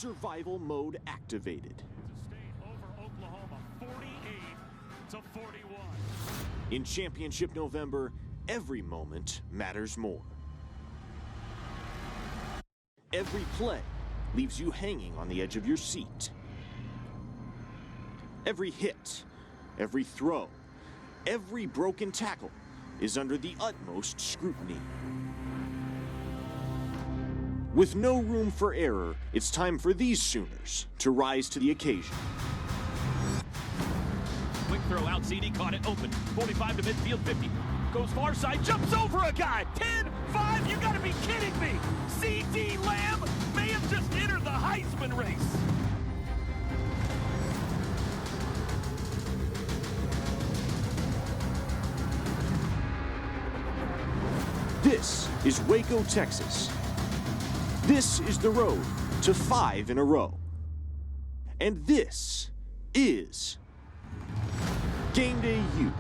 survival mode activated. To state over Oklahoma, 48-41. In Championship November, every moment matters more. Every play leaves you hanging on the edge of your seat. Every hit, every throw, every broken tackle is under the utmost scrutiny. With no room for error, it's time for these Sooners to rise to the occasion. Quick throw out, CD caught it open. 45 to midfield, 50. Goes far side, jumps over a guy. 10-5, you gotta be kidding me. CD Lamb may have just entered the Heisman race. This is Waco, Texas. This is the road to 5 in a row. And this is Gameday U.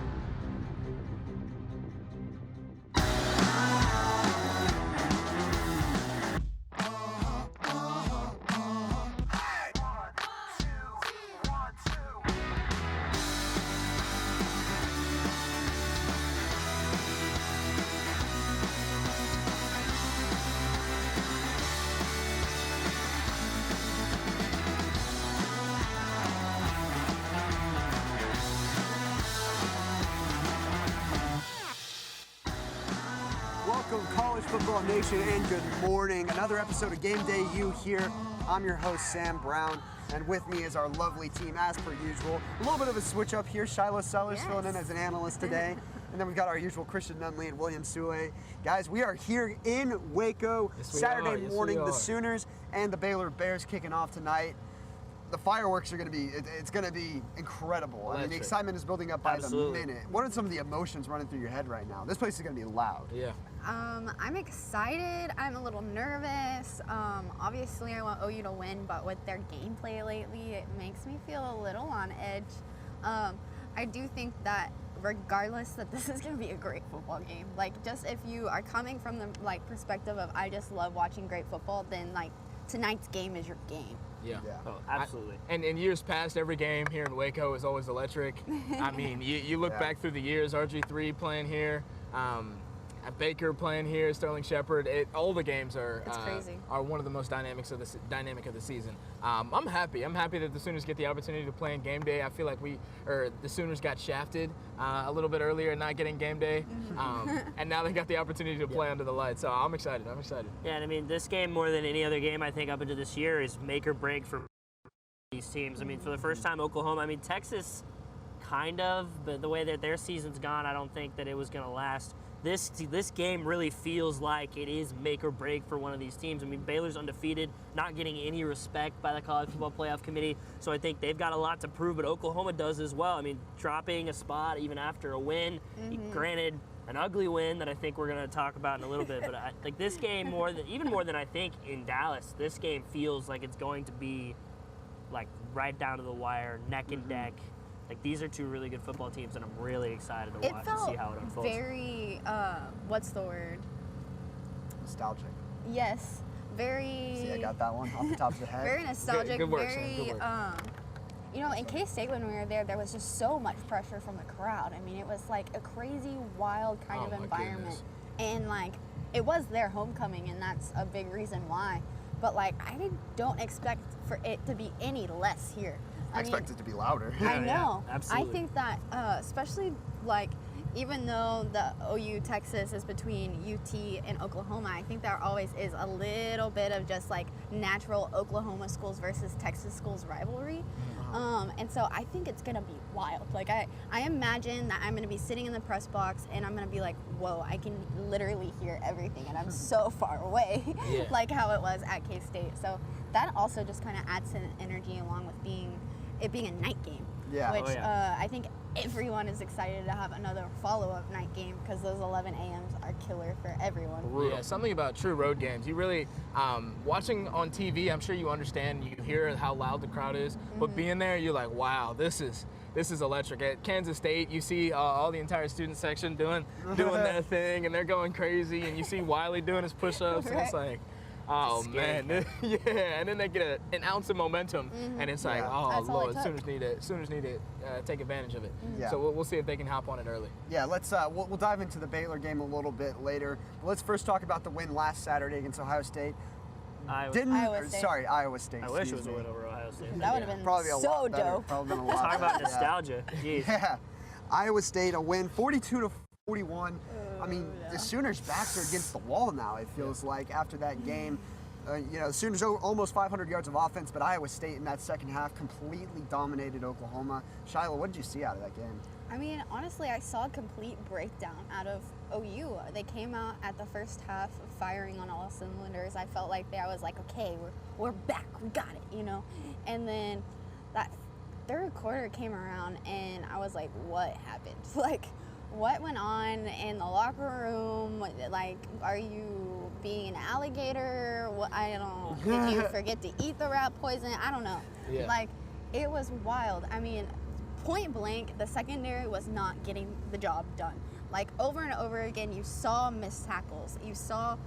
Welcome, College Football Nation, and good morning. Another episode of Gameday U here. I'm your host, Sam Brown, and with me is our lovely team, as per usual. A little bit of a switch up here. Shiloh Sellers filling in as an analyst today. And then we've got our usual Christian Nunley and William Sule. Guys, we are here in Waco, Saturday morning. The Sooners and the Baylor Bears kicking off tonight. The fireworks are going to be, it's going to be incredible. I mean, the excitement is building up by the minute. What are some of the emotions running through your head right now? This place is going to be loud. Yeah. I'm excited. I'm a little nervous. Obviously, I want OU to win, but with their gameplay lately, it makes me feel a little on edge. I do think that regardless that this is going to be a great football game, like just if you are coming from the perspective of I just love watching great football, then tonight's game is your game. Yeah. Oh, absolutely. And in years past, every game here in Waco is always electric. I mean, you look back through the years, RG3 playing here, Baker playing here, Sterling Shepard. All the games are one of the most dynamic of the season. I'm happy. I'm happy that the Sooners get the opportunity to play in game day. I feel like the Sooners got shafted a little bit earlier, not getting game day, and now they got the opportunity to play under the lights. So I'm excited. I'm excited. Yeah, and I mean, this game more than any other game I think up into this year is make or break for these teams. I mean, for the first time, Oklahoma. I mean, Texas, kind of, but the way that their season's gone, I don't think that it was going to last. This game really feels like it is make or break for one of these teams. I mean, Baylor's undefeated, not getting any respect by the College Football Playoff Committee, so I think they've got a lot to prove, but Oklahoma does as well. I mean, dropping a spot even after a win, granted, an ugly win that I think we're going to talk about in a little bit, but this game, even more than I think in Dallas, this game feels like it's going to be like right down to the wire, neck and neck. Like, these are two really good football teams, and I'm really excited to watch and see how it unfolds. Very, what's the word? Nostalgic. Yes, very. See, I got that one off the top of the head. Very nostalgic. Good work, very, Sam. Good work. You know, in K-State when we were there was just so much pressure from the crowd. I mean, it was like a crazy, wild kind of environment, and it was their homecoming, and that's a big reason why. But I don't expect for it to be any less here. I expect it to be louder. I know. Yeah, absolutely. I think that, especially even though the OU Texas is between UT and Oklahoma, I think there always is a little bit of just natural Oklahoma schools versus Texas schools rivalry. And so I think it's going to be wild. I imagine that I'm going to be sitting in the press box and I'm going to be like, whoa, I can literally hear everything and I'm so far away, like how it was at K-State. So that also just kind of adds to the energy along with it being a night game, which I think everyone is excited to have another follow-up night game because those 11 a.m.s are killer for everyone. Yeah, something about true road games. You really, watching on TV, I'm sure you understand, you hear how loud the crowd is, but being there, you're like, wow, this is electric. At Kansas State, you see all the entire student section doing their thing, and they're going crazy, and you see Wiley doing his push-ups, and it's like, Oh Scary. man, yeah, and then they get an ounce of momentum, and it's like, Yeah. oh That's all it Lord, Sooners need to take advantage of it. Yeah. So we'll see if they can hop on it early. Yeah, let's we'll dive into the Baylor game a little bit later. But let's first talk about the win last Saturday against Ohio State. Iowa State. Sorry, Iowa State. I wish it excuse was a me. win over Ohio State. That would have been Probably a so lot better. dope. Probably been a lot Talk about better, yeah. nostalgia. Jeez. Yeah, Iowa State a win, 42-41. I mean, the Sooners' backs are against the wall now. It feels like after that game. The Sooners almost 500 yards of offense, but Iowa State in that second half completely dominated Oklahoma. Shiloh, what did you see out of that game? I mean, honestly, I saw a complete breakdown out of OU. They came out at the first half firing on all cylinders. I felt like I was like, okay, we're back, we got it, you know? And then that third quarter came around and I was like, what happened? Like, what went on in the locker room? Like, are you being an alligator? What, I don't know. Did you forget to eat the rat poison? I don't know. Yeah. Like, it was wild. I mean, point blank, the secondary was not getting the job done. Like, over and over again, you saw missed tackles. You saw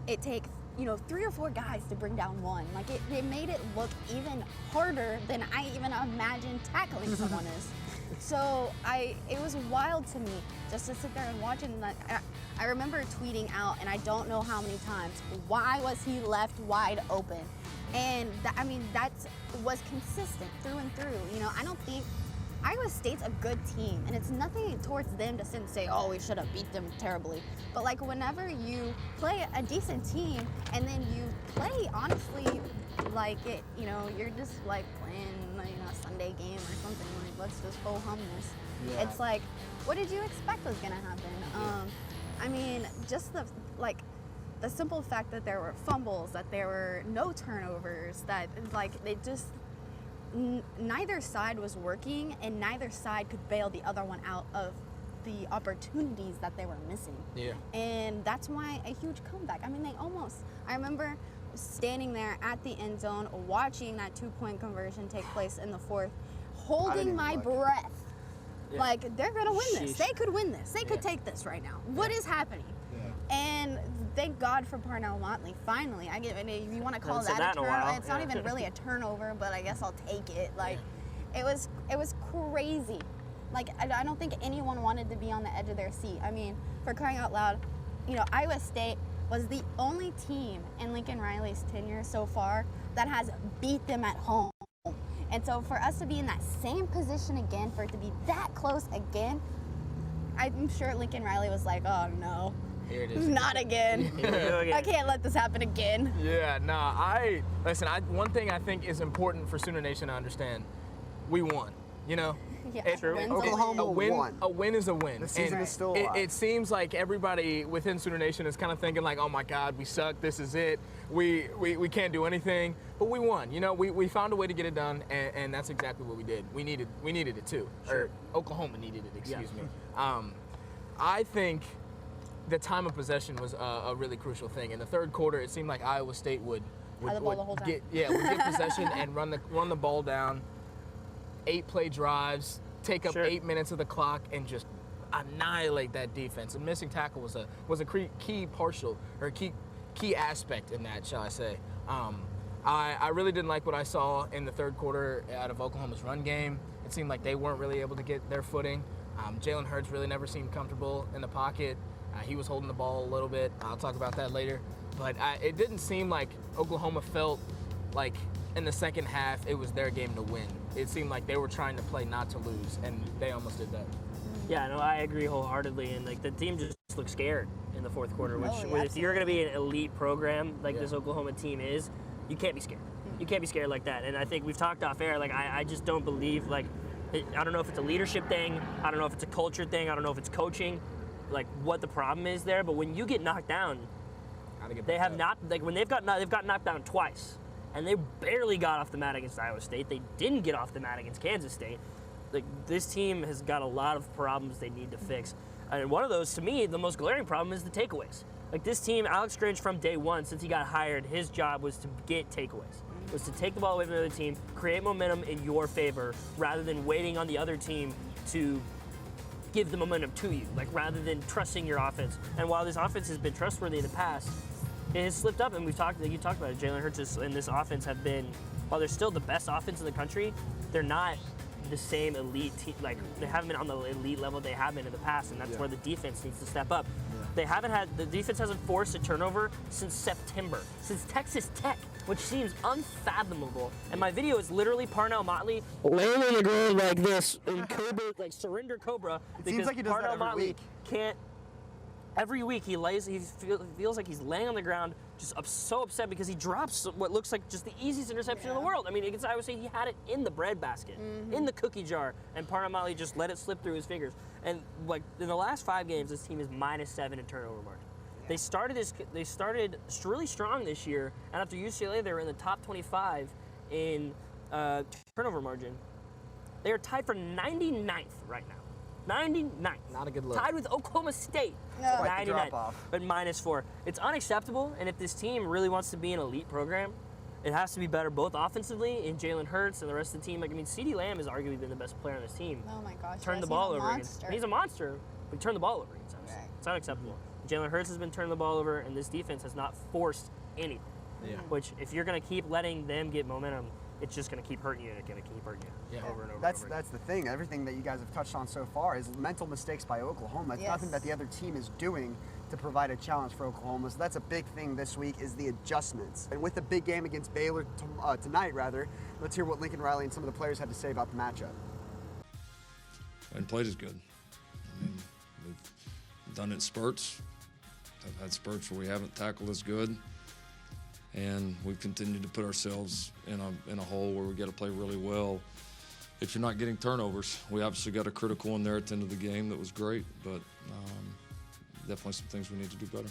it take, 3 or 4 guys to bring down one. Like, it made it look even harder than I even imagined tackling someone is. So it was wild to me just to sit there and watch it. And I remember tweeting out, and I don't know how many times, why was he left wide open? And that was consistent through and through. I don't think Iowa State's a good team, and it's nothing towards them to sit and say, oh, we should have beat them terribly. But like whenever you play a decent team and then you play honestly like it, you're just like playing a Sunday game or something, like let's just go hum this. Yeah. It's like, what did you expect was gonna happen? Just the simple fact that there were fumbles, that there were no turnovers, that neither side was working and neither side could bail the other one out of the opportunities that they were missing. Yeah. And that's why a huge comeback. I remember standing there at the end zone watching that 2-point conversion take place in the fourth, holding my breath. Yeah. Like, they're gonna win this. Sheesh. They could win this. They could take this right now. What is happening? And thank God for Parnell Motley. Finally, if you want to call Haven't said that a that in a turnover, while. it's not Yeah. even really a turnover, but I guess I'll take it. Like, it was crazy. Like, I don't think anyone wanted to be on the edge of their seat. I mean, for crying out loud, Iowa State was the only team in Lincoln Riley's tenure so far that has beat them at home. And so for us to be in that same position again, for it to be that close again, I'm sure Lincoln Riley was like, oh no, Here it is. not again. Here we go again. I can't let this happen again. Yeah, one thing I think is important for Sooner Nation to understand, we won, Yeah, True. wins a Oklahoma win. won. A win is a win. The season And is still it, alive. it seems like everybody within Sooner Nation is kind of thinking like, oh my God, we suck. This is it. We can't do anything. But we won. We found a way to get it done, and that's exactly what we did. We needed it too. Sure. Or Oklahoma needed it. Excuse Yeah. me. I think the time of possession was a really crucial thing. In the third quarter, it seemed like Iowa State would Had the ball the whole time. get possession and run the ball down. 8-play drives, take up Sure. 8 minutes of the clock, and just annihilate that defense. And missing tackle was a key aspect in that, shall I say? I really didn't like what I saw in the third quarter out of Oklahoma's run game. It seemed like they weren't really able to get their footing. Jalen Hurts really never seemed comfortable in the pocket. He was holding the ball a little bit. I'll talk about that later. But it didn't seem like Oklahoma felt like in the second half it was their game to win. It seemed like they were trying to play not to lose, and they almost did that. Yeah, no, I agree wholeheartedly. And the team just looked scared in the fourth quarter. Which, Oh, yeah, if you're going to be an elite program like Yeah. this Oklahoma team is, you can't be scared. You can't be scared like that. And I think we've talked off air. I just don't believe I don't know if it's a leadership thing. I don't know if it's a culture thing. I don't know if it's coaching. What the problem is there. But when you get knocked down, they have not. When they've got knocked down twice, and they barely got off the mat against Iowa State. They didn't get off the mat against Kansas State. This team has got a lot of problems they need to fix. And one of those, to me, the most glaring problem is the takeaways. This team, Alex Grinch from day one, since he got hired, his job was to get takeaways. Was to take the ball away from the other team, create momentum in your favor, rather than waiting on the other team to give the momentum to you. Rather than trusting your offense. And while this offense has been trustworthy in the past, it has slipped up, and you talked about it. Jalen Hurts and this offense have been, while they're still the best offense in the country, they're not the same elite team. Like, they haven't been on the elite level they have been in the past, and that's where the defense needs to step up. They haven't had, the defense hasn't forced a turnover since September, since Texas Tech, which seems unfathomable. And my video is literally Parnell Motley laying on the ground like this in Cobra, like surrender Cobra, because seems like he does that Parnell every Motley week. can't. Every week he feels like he's laying on the ground, just so upset because he drops what looks like just the easiest interception in the world. I mean, I would say he had it in the breadbasket, in the cookie jar, and Parnell Motley just let it slip through his fingers. And like in the last 5 games, this team is -7 in turnover margin. They started really strong this year, and after UCLA, they were in the top 25 in turnover margin. They are tied for 99th right now. 99th. Not a good look. Tied with Oklahoma State. Quite the 99th, drop-off. but -4. It's unacceptable, and if this team really wants to be an elite program, it has to be better both offensively in Jalen Hurts and the rest of the team. Like, I mean, CeeDee Lamb has arguably been the best player on this team. Oh my gosh. Turned yes, the ball he's a over. monster. He's a monster, but he turned the ball over against us. Right. It's unacceptable. Jalen Hurts has been turning the ball over, and this defense has not forced anything. Yeah. Which, if you're going to keep letting them get momentum, it's just going to keep hurting you, and it's going to keep hurting you over and over. That's and over. that's the thing. Everything that you guys have touched on so far is mental mistakes by Oklahoma. It's Yes. nothing that the other team is doing to provide a challenge for Oklahoma. So that's a big thing this week is the adjustments. And with the big game against Baylor tonight, let's hear what Lincoln Riley and some of the players had to say about the matchup. And played as good. I mean, we've done it in spurts. I've had spurts where we haven't tackled as good, and we've continued to put ourselves in a hole where we got to play really well. If you're not getting turnovers, we obviously got a critical in there at the end of the game that was great, but definitely some things we need to do better.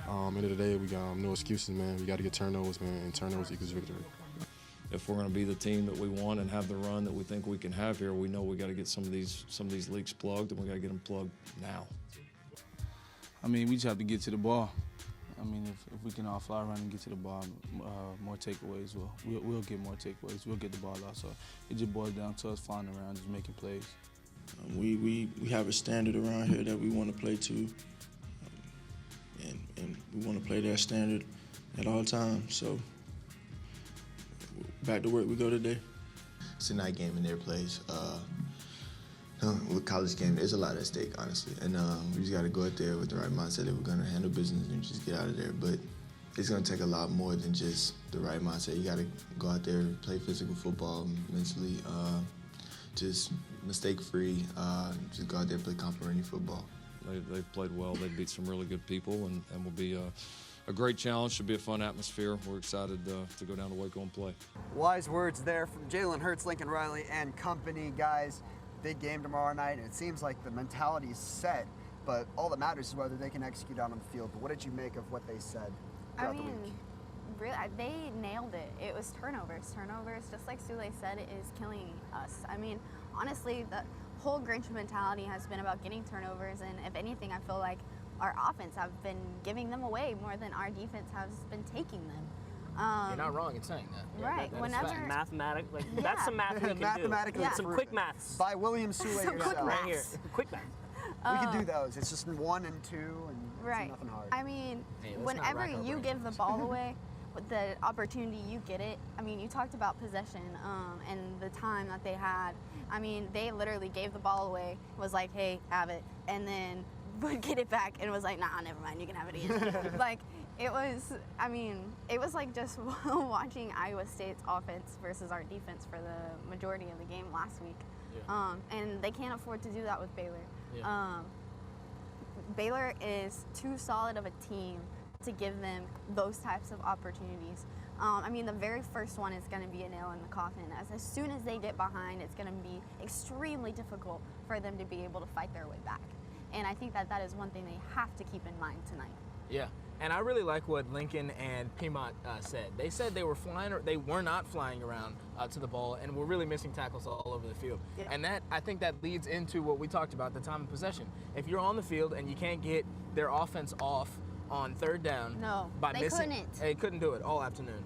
End of the day, we got no excuses, man. We got to get turnovers, man, and turnovers equals victory. If we're going to be the team that we want and have the run that we think we can have here, we know we got to get some of these leaks plugged, and we got to get them plugged now. I mean, we just have to get to the ball. I mean, if we can all fly around and get to the ball, more takeaways, we'll get more takeaways. We'll get the ball out. So it just boils down to us flying around, just making plays. We have a standard around here that we want to play to, and we want to play that standard at all times. So back to work we go today. It's a night game in their place. With college game, there's a lot at stake, honestly. And we just got to go out there with the right mindset that we're going to handle business and just get out of there. But it's going to take a lot more than just the right mindset. You got to go out there, play physical football mentally, just mistake-free, just go out there and play complimentary football. They've played well. They beat some really good people, and will be a great challenge. Should be a fun atmosphere. We're excited to go down to Waco and play. Wise words there from Jalen Hurts, Lincoln Riley, and company, guys. Big game tomorrow night, and it seems like the mentality is set, but all that matters is whether they can execute out on the field. But what did you make of what they said throughout the week? Really, they nailed it. It was turnovers. Turnovers, just like Sule said, is killing us. I mean, honestly, the whole Grinch mentality has been about getting turnovers, and if anything, I feel like our offense have been giving them away more than our defense has been taking them. You're not wrong in saying that. Right. That Whenever mathematically, that's some math we can Mathematically do. Some quick maths. By William Sule Some quick yourself. Right here. Quick math. We can do those. It's just 1 and 2, and right. it's nothing hard. I mean, Hey, let's not whenever rack our you brains. give the ball away, with the opportunity you get it. I mean, you talked about possession and the time that they had. I mean, they literally gave the ball away, was like, hey, have it, and then would get it back and was like, nah, never mind, you can have it again. Like, it was, I mean, it was like just watching Iowa State's offense versus our defense for the majority of the game last week. Yeah. And they can't afford to do that with Baylor. Yeah. Baylor is too solid of a team to give them those types of opportunities. I mean, the very first one is going to be a nail in the coffin. As soon as they get behind, it's going to be extremely difficult for them to be able to fight their way back. And I think that that is one thing they have to keep in mind tonight. Yeah, and I really like what Lincoln and Piedmont said. They said they were not flying around to the ball, and were really missing tackles all over the field. Yeah. And that, I think that leads into what we talked about, the time of possession. If you're on the field and you can't get their offense off on third down, No, by they missing, couldn't. They couldn't do it all afternoon.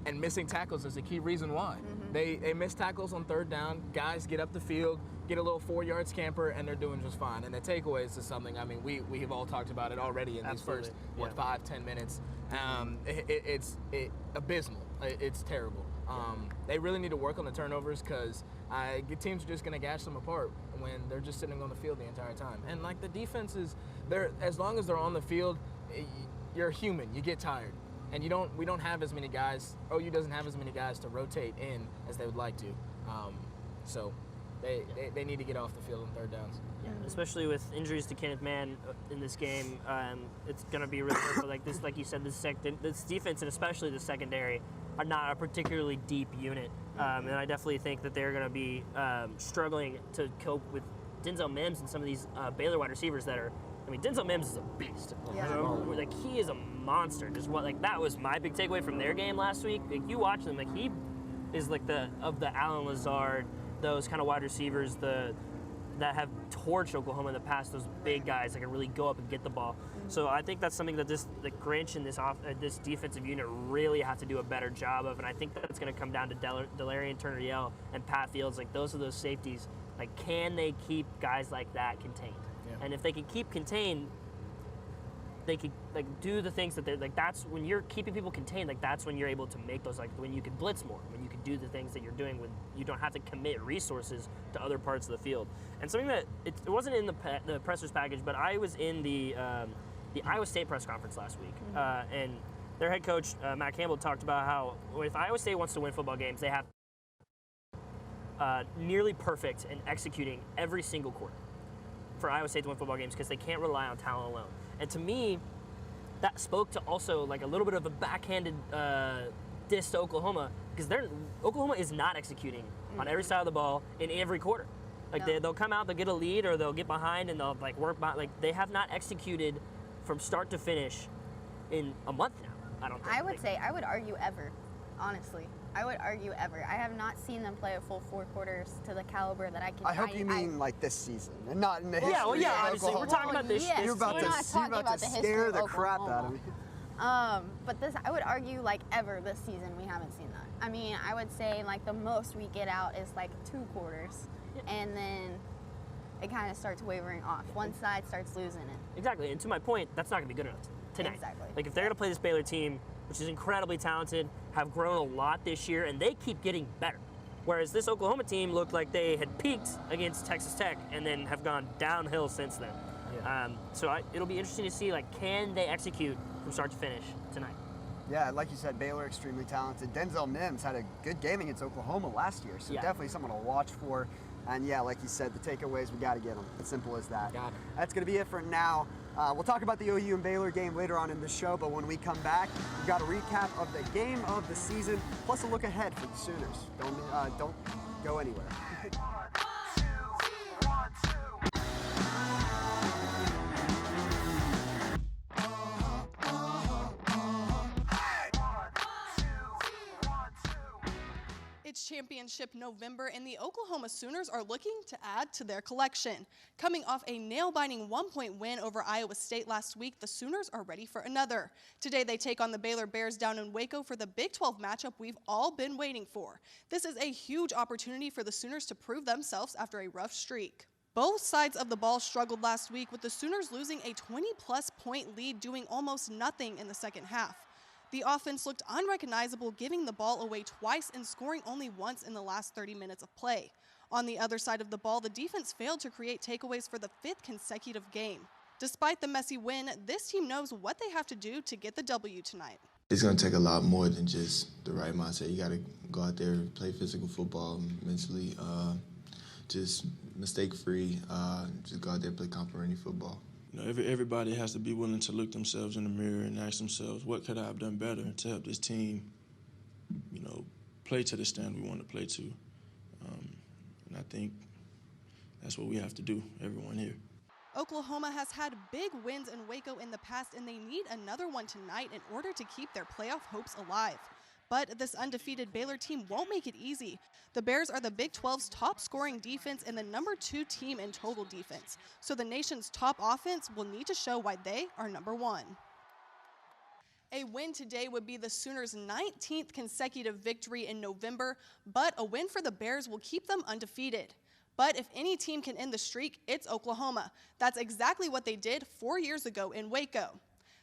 And missing tackles is a key reason why. They miss tackles on third down. Guys get up the field, get a little 4-yard scamper, and they're doing just fine. And the takeaways is something, I mean, we have all talked about it already in these first, 5-10 minutes. It's abysmal. It's terrible. They really need to work on the turnovers because teams are just going to gash them apart when they're just sitting on the field the entire time. And like the defenses, as long as they're on the field, you're human. You get tired. And we don't have as many guys. OU doesn't have as many guys to rotate in as they would like to. So they need to get off the field on third downs. Yeah, especially with injuries to Kenneth Mann in this game, it's going to be really hard. Like this, like you said, this defense and especially the secondary are not a particularly deep unit, and I definitely think that they're going to be struggling to cope with Denzel Mims and some of these Baylor wide receivers that are. I mean, Denzel Mims is a beast. Yeah. Like he is a monster. Just that was my big takeaway from their game last week. Like you watch them, like he is like the Allen Lazard, those kind of wide receivers, that have torched Oklahoma in the past. Those big guys that can really go up and get the ball. So I think that's something that the Grinch and this defensive unit really have to do a better job of. And I think that's going to come down to Delarian Turner-Yell and Pat Fields. Like those are those safeties. Like can they keep guys like that contained? And if they can keep contained, they could like do the things that they're like. That's when you're keeping people contained. Like that's when you're able to make those, like when you can blitz more, when you can do the things that you're doing, when you don't have to commit resources to other parts of the field. And something that it wasn't in the pressers package, but I was in the Iowa State press conference last week, and their head coach Matt Campbell talked about how if Iowa State wants to win football games, they have nearly perfect in executing every single quarter for Iowa State to win football games because they can't rely on talent alone. And to me, that spoke to also like a little bit of a backhanded diss to Oklahoma because Oklahoma is not executing on every side of the ball in every quarter. Like they'll come out, they'll get a lead, or they'll get behind and they'll like work by. Like they have not executed from start to finish in a month now. I don't think. I would argue ever, honestly. I would argue ever. I have not seen them play a full 4 quarters to the caliber that I can. I hope you mean like this season, and not in the history. Obviously, we're talking about this. Yes, You're about to scare the crap out of me. But this, I would argue, like ever this season, we haven't seen that. I mean, I would say like the most we get out is like 2 quarters, and then it kind of starts wavering off. One side starts losing it. Exactly, and to my point, that's not going to be good enough tonight. Exactly. Like if they're going to play this Baylor team, which is incredibly talented, have grown a lot this year, and they keep getting better. Whereas this Oklahoma team looked like they had peaked against Texas Tech and then have gone downhill since then. So it'll be interesting to see, like, can they execute from start to finish tonight? Yeah, like you said, Baylor extremely talented. Denzel Mims had a good game against Oklahoma last year, so definitely someone to watch for. And yeah, like you said, the takeaways, we got to get them. As simple as that. Got it. That's going to be it for now. We'll talk about the OU and Baylor game later on in the show, but when we come back, we've got a recap of the game of the season, plus a look ahead for the Sooners. Don't go anywhere. It's championship November, and the Oklahoma Sooners are looking to add to their collection. Coming off a nail-biting 1-point win over Iowa State last week, the Sooners are ready for another. Today they take on the Baylor Bears down in Waco for the Big 12 matchup we've all been waiting for. This is a huge opportunity for the Sooners to prove themselves after a rough streak. Both sides of the ball struggled last week, with the Sooners losing a 20-plus point lead, doing almost nothing in the second half. The offense looked unrecognizable, giving the ball away twice and scoring only once in the last 30 minutes of play. On the other side of the ball, the defense failed to create takeaways for the 5th consecutive game. Despite the messy win, this team knows what they have to do to get the W tonight. It's going to take a lot more than just the right mindset. You got to go out there, play physical football mentally, just mistake-free, just go out there and play complimentary football. You know, everybody has to be willing to look themselves in the mirror and ask themselves, what could I have done better to help this team, you know, play to the standard we want to play to. And I think that's what we have to do, everyone here. Oklahoma has had big wins in Waco in the past, and they need another one tonight in order to keep their playoff hopes alive. But this undefeated Baylor team won't make it easy. The Bears are the Big 12's top scoring defense and the number 2 team in total defense. So the nation's top offense will need to show why they are number 1. A win today would be the Sooners' 19th consecutive victory in November, but a win for the Bears will keep them undefeated. But if any team can end the streak, it's Oklahoma. That's exactly what they did 4 years ago in Waco.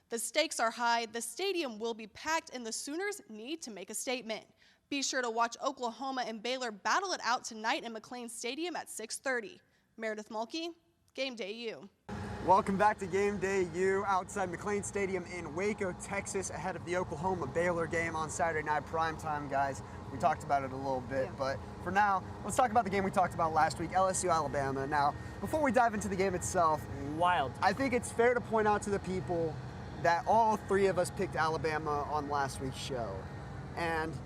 The stakes are high, the stadium will be packed, and the Sooners need to make a statement. Be sure to watch Oklahoma and Baylor battle it out tonight in McLean Stadium at 6:30. Meredith Mulkey, Game Day U. Welcome back to Game Day U outside McLean Stadium in Waco, Texas, ahead of the Oklahoma-Baylor game on Saturday night primetime, guys. We talked about it a little bit, but for now, let's talk about the game we talked about last week, LSU-Alabama. Now, before we dive into the game itself, wild. I think it's fair to point out to the people that all three of us picked Alabama on last week's show. And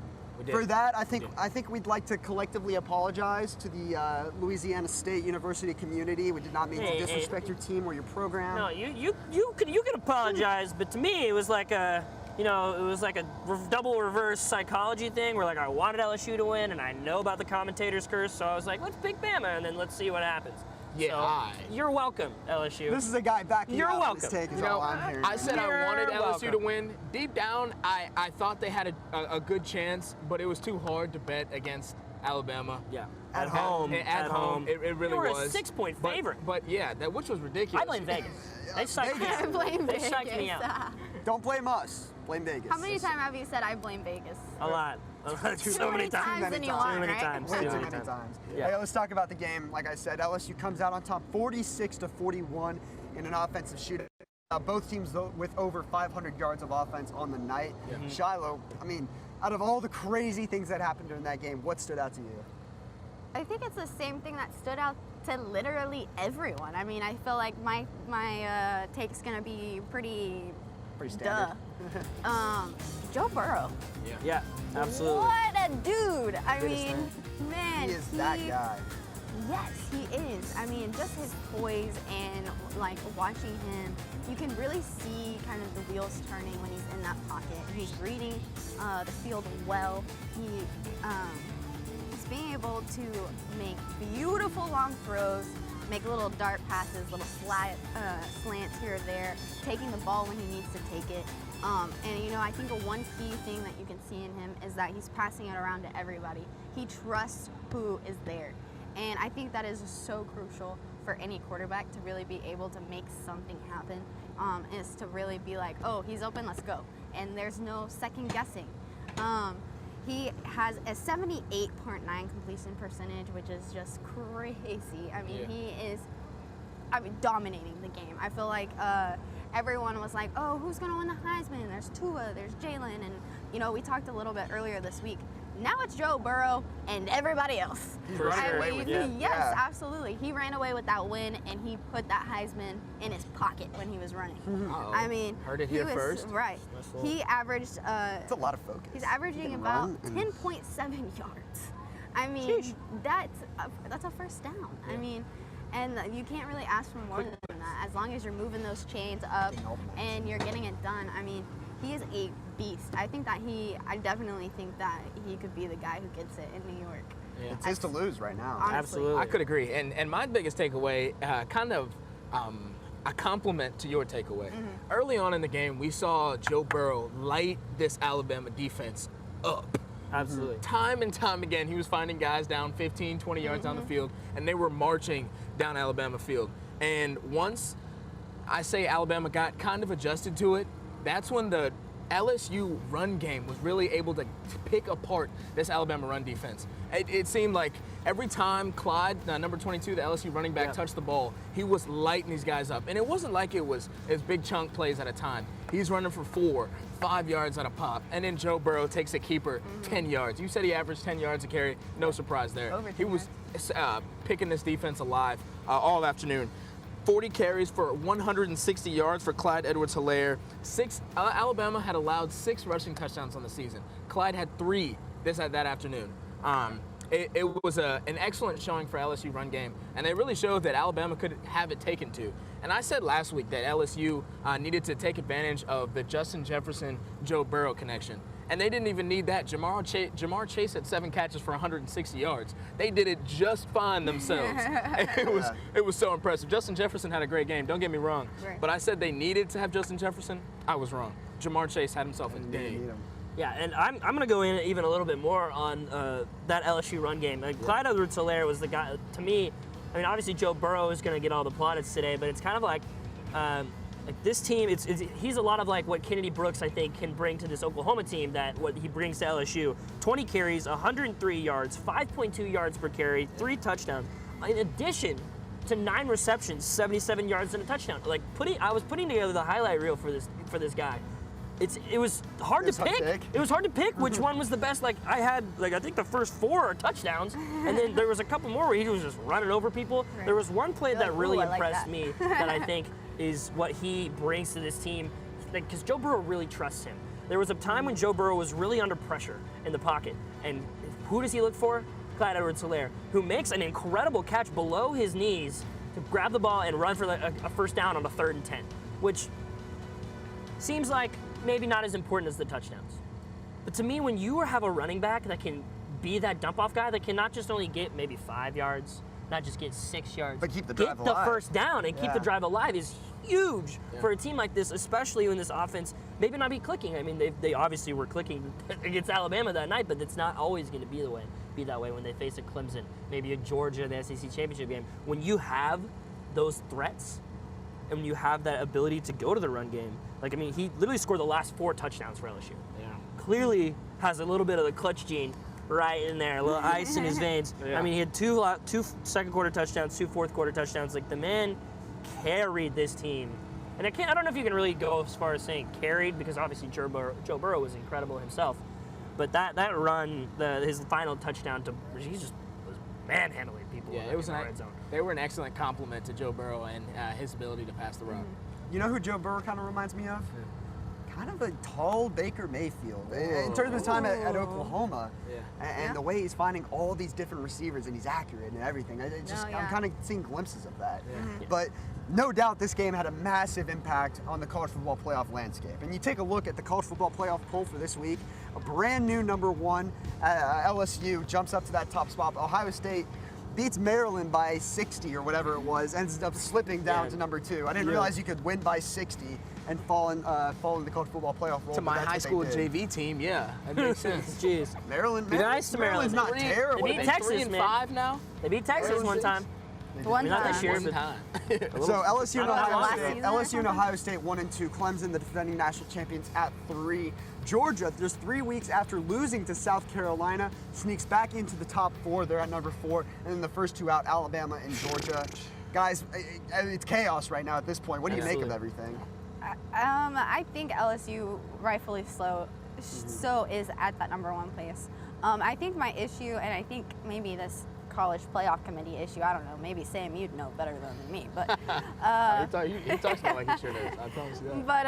for that, I think we'd like to collectively apologize to the Louisiana State University community. We did not mean to disrespect your team or your program. No, you can apologize, but to me it was like a double reverse psychology thing where like I wanted LSU to win and I know about the commentator's curse, so I was like, let's pick Bama and then let's see what happens. Yeah, so, you're welcome, LSU. This is a guy backing You're up welcome. his take is You know, all I'm hearing. I said You're I wanted welcome. LSU to win. Deep down, I thought they had a good chance, but it was too hard to bet against Alabama. Yeah. At home. At home. It really They were was. a 6-point favorite. But yeah, which was ridiculous. I blame Vegas. They psyched me I out. blame They Vegas. psyched me out. Don't blame us. Blame Vegas. How many times have you said I blame Vegas? A lot. So many times than you want, Too many right? times. Way Too too many many times. times. Yeah. Hey, let's talk about the game. Like I said, LSU comes out on top 46-41 in an offensive shootout. Both teams though, with over 500 yards of offense on the night. Shiloh, I mean, out of all the crazy things that happened during that game, what stood out to you? I think it's the same thing that stood out to literally everyone. I mean, I feel like my take's gonna be pretty standard. Joe Burrow. Yeah, absolutely. What a dude! I mean, man, He is that guy. Yes, he is. I mean, just his poise and like watching him, you can really see kind of the wheels turning when he's in that pocket. He's reading the field well. He's being able to make beautiful long throws, make little dart passes, little slants here or there, taking the ball when he needs to take it. And you know, I think one key thing that you can see in him is that he's passing it around to everybody. He trusts who is there. And I think that is so crucial for any quarterback to really be able to make something happen, is to really be like, oh, he's open, let's go. And there's no second guessing. He has a 78.9 completion percentage, which is just crazy. I mean, he is dominating the game. I feel like everyone was like, oh, who's going to win the Heisman? There's Tua, there's Jalen. And, you know, we talked a little bit earlier this week. Now it's Joe Burrow and everybody else. Yes, absolutely. He ran away with that win, and he put that Heisman in his pocket when he was running. I mean, heard it here first. Right. He averaged. It's a lot of focus. He's averaging about 10.7 yards. I mean, that's a first down. I mean, and you can't really ask for more than that. As long as you're moving those chains up and you're getting it done. I mean, he is a beast. I definitely think that he could be the guy who gets it in New York. Yeah. It's his to lose right now. Honestly. Absolutely. I could agree. And my biggest takeaway, kind of a compliment to your takeaway. Early on in the game, we saw Joe Burrow light this Alabama defense up. Absolutely. Time and time again, he was finding guys down 15, 20 yards down the field, and they were marching down Alabama field. And once I say Alabama got kind of adjusted to it, that's when the LSU run game was really able to pick apart this Alabama run defense. It seemed like every time Clyde, number 22, the LSU running back, touched the ball, he was lighting these guys up. And it wasn't like it was big chunk plays at a time. He's running for 4, 5 yards at a pop. And then Joe Burrow takes a keeper 10 yards. You said he averaged 10 yards a carry. No surprise there. He was picking this defense alive all afternoon. 40 carries for 160 yards for Clyde Edwards-Helaire. Alabama had allowed 6 rushing touchdowns on the season. Clyde had 3 that afternoon. It was an excellent showing for LSU run game, and they really showed that Alabama could have it taken to. And I said last week that LSU needed to take advantage of the Justin Jefferson-Joe Burrow connection. And they didn't even need that. Jamar Chase had 7 catches for 160 yards. They did it just fine themselves. It was so impressive. Justin Jefferson had a great game, don't get me wrong. But I said they needed to have Justin Jefferson. I was wrong. Jamar Chase had himself a day. Yeah, and I'm going to go in even a little bit more on that LSU run game. Like, Clyde Edwards-Helaire was the guy, to me, I mean, obviously Joe Burrow is going to get all the plaudits today, but it's kind of like this team, he's a lot of like what Kennedy Brooks, I think, can bring to this Oklahoma team, that what he brings to LSU. 20 carries, 103 yards, 5.2 yards per carry, 3 touchdowns. In addition to 9 receptions, 77 yards and a touchdown. Like I was putting together the highlight reel for this guy. It was hard to pick. It was hard to pick which one was the best. Like I think the first 4 are touchdowns, and then there was a couple more where he was just running over people. Right. There was one play that really impressed me that I think is what he brings to this team, because Joe Burrow really trusts him. There was a time when Joe Burrow was really under pressure in the pocket, and who does he look for? Clyde Edwards-Helaire, who makes an incredible catch below his knees to grab the ball and run for a first down on a 3rd and 10, which seems like maybe not as important as the touchdowns. But to me, when you have a running back that can be that dump-off guy, that can not just only get maybe 5 yards, not just get 6 yards, but keep the drive alive. Get the first down and keep the drive alive is huge for a team like this, especially when this offense maybe not be clicking. I mean, they obviously were clicking against Alabama that night, but it's not always going to be that way when they face a Clemson, maybe a Georgia in the SEC championship game. When you have those threats and when you have that ability to go to the run game, like, I mean, he literally scored the last 4 touchdowns for LSU. Yeah. Clearly has a little bit of the clutch gene right in there, a little ice in his veins. Yeah. I mean, he had 2 second quarter touchdowns, 2 fourth quarter touchdowns. Like, the man carried this team. And I don't know if you can really go as far as saying carried, because obviously Joe Burrow was incredible himself. But that run, his final touchdown, he just was manhandling people. Yeah, it was red zone. They were an excellent compliment to Joe Burrow and his ability to pass the rock. You know who Joe Burrow kind of reminds me of? Kind of a tall Baker Mayfield in terms of his time at Oklahoma, and the way he's finding all these different receivers and he's accurate and everything. I'm kind of seeing glimpses of that. But no doubt this game had a massive impact on the college football playoff landscape. And you take a look at the college football playoff poll for this week, a brand new number 1, LSU jumps up to that top spot. Ohio State beats Maryland by 60 or whatever it was, ends up slipping down to number 2. I didn't realize you could win by 60 and fall in the college football playoff role. To my high school JV team, that makes sense. Jeez. Maryland's not terrible. They beat Texas, man. 5 now? They beat Texas one time. Not this year. So LSU and Ohio State 1 and 2. Clemson, the defending national champions, at 3. Georgia, just 3 weeks after losing to South Carolina, sneaks back into the top 4. They're at number 4, and then the first 2 out, Alabama and Georgia. Guys, it's chaos right now at this point. What do you make of everything? I think LSU, rightfully so is at that number 1 place. I think my issue, and I think maybe this college playoff committee issue, I don't know, maybe Sam, you'd know better than me, but he talks about like he sure does. I promise you that. But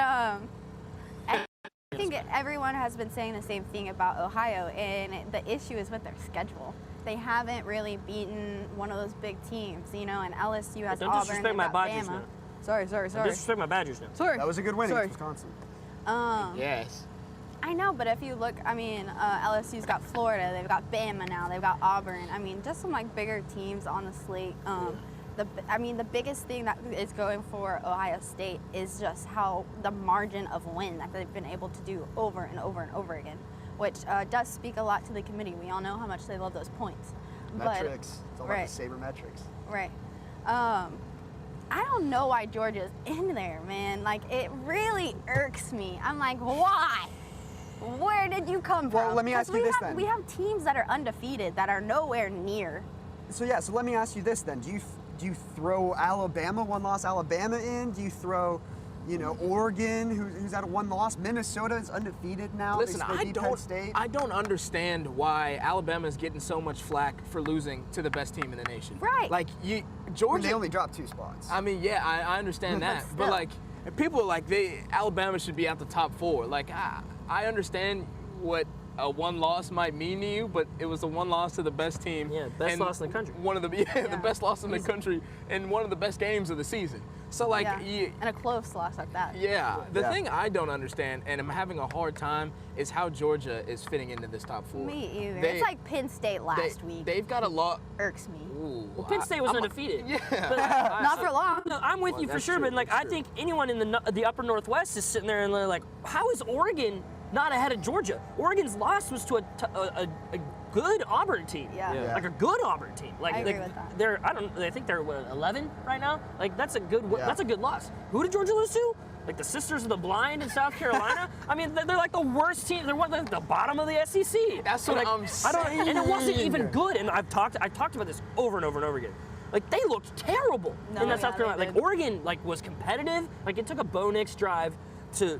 I think everyone has been saying the same thing about Ohio, and the issue is with their schedule. They haven't really beaten one of those big teams, and LSU has Don't Auburn. Disrespect my Badgers now. Sorry. Don't disrespect my Badgers now. Sorry. That was a good win against Wisconsin. Yes. I know, but if you look, LSU's got Florida, they've got Bama now, they've got Auburn. Just some like bigger teams on the slate. The biggest thing that is going for Ohio State is just how the margin of win that they've been able to do over and over and over again, which does speak a lot to the committee. We all know how much they love those points. Metrics. It's all about the saber metrics. Right. I don't know why Georgia's in there, man. Like, it really irks me. I'm like, why? Where did you come from? Well, let me ask you this then. We have teams that are undefeated that are nowhere near. So let me ask you this then. Do you throw Alabama, 1 loss Alabama in? Do you throw, Oregon, who's at a 1 loss? Minnesota is undefeated now. Listen, I don't understand why Alabama is getting so much flack for losing to the best team in the nation. Right. Like Georgia, they only dropped 2 spots. I mean, I understand that, but like people are like Alabama should be at the top 4. Like I understand what a 1 loss might mean to you, but it was a 1 loss to the best team. Yeah, best loss in the country. One of the the best loss in the country and one of the best games of the season. So, like, yeah. And a close loss at that. Yeah. The thing I don't understand, and I'm having a hard time, is how Georgia is fitting into this top 4. Me either. It's like Penn State last week. They've got a lot. Irks me. Ooh, well, Penn State was undefeated. Yeah. But, not for long. No, I'm with you for sure, but like I think anyone in the upper Northwest is sitting there and they're like, how is Oregon not ahead of Georgia? Oregon's loss was to a good Auburn team. Yeah. Like a good Auburn team. Like I agree with that. They're I think they're 11 right now. Like that's a good loss. Who did Georgia lose to? Like the Sisters of the Blind in South Carolina. I mean, they're like the worst team. They're like the bottom of the SEC. That's what I'm saying. And it wasn't even good. And I talked about this over and over and over again. Like they looked terrible in that South Carolina. Like Oregon, like was competitive. Like it took a Bo Nix drive to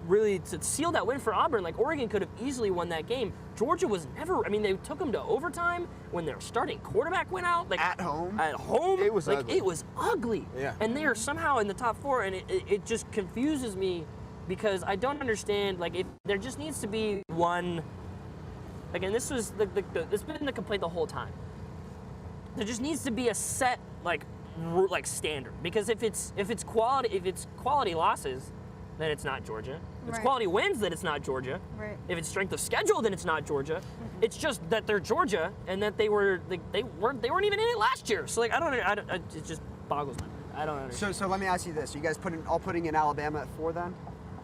seal that win for Auburn. Like Oregon could have easily won that game. Georgia was never. I mean, they took them to overtime when their starting quarterback went out. Like at home. At home, it was like ugly. it was ugly. Yeah. And they are somehow in the top 4, and it just confuses me because I don't understand. Like if there just needs to be one. Like, and this was it's been the complaint the whole time. There just needs to be a set like standard, because if it's quality losses, then it's not Georgia. If it's quality wins, then it's not Georgia. Right. If it's strength of schedule, then it's not Georgia. It's just that they're Georgia and that they weren't even in it last year. So like it just boggles my mind. I don't understand. So let me ask you this: you guys putting in Alabama at 4 then?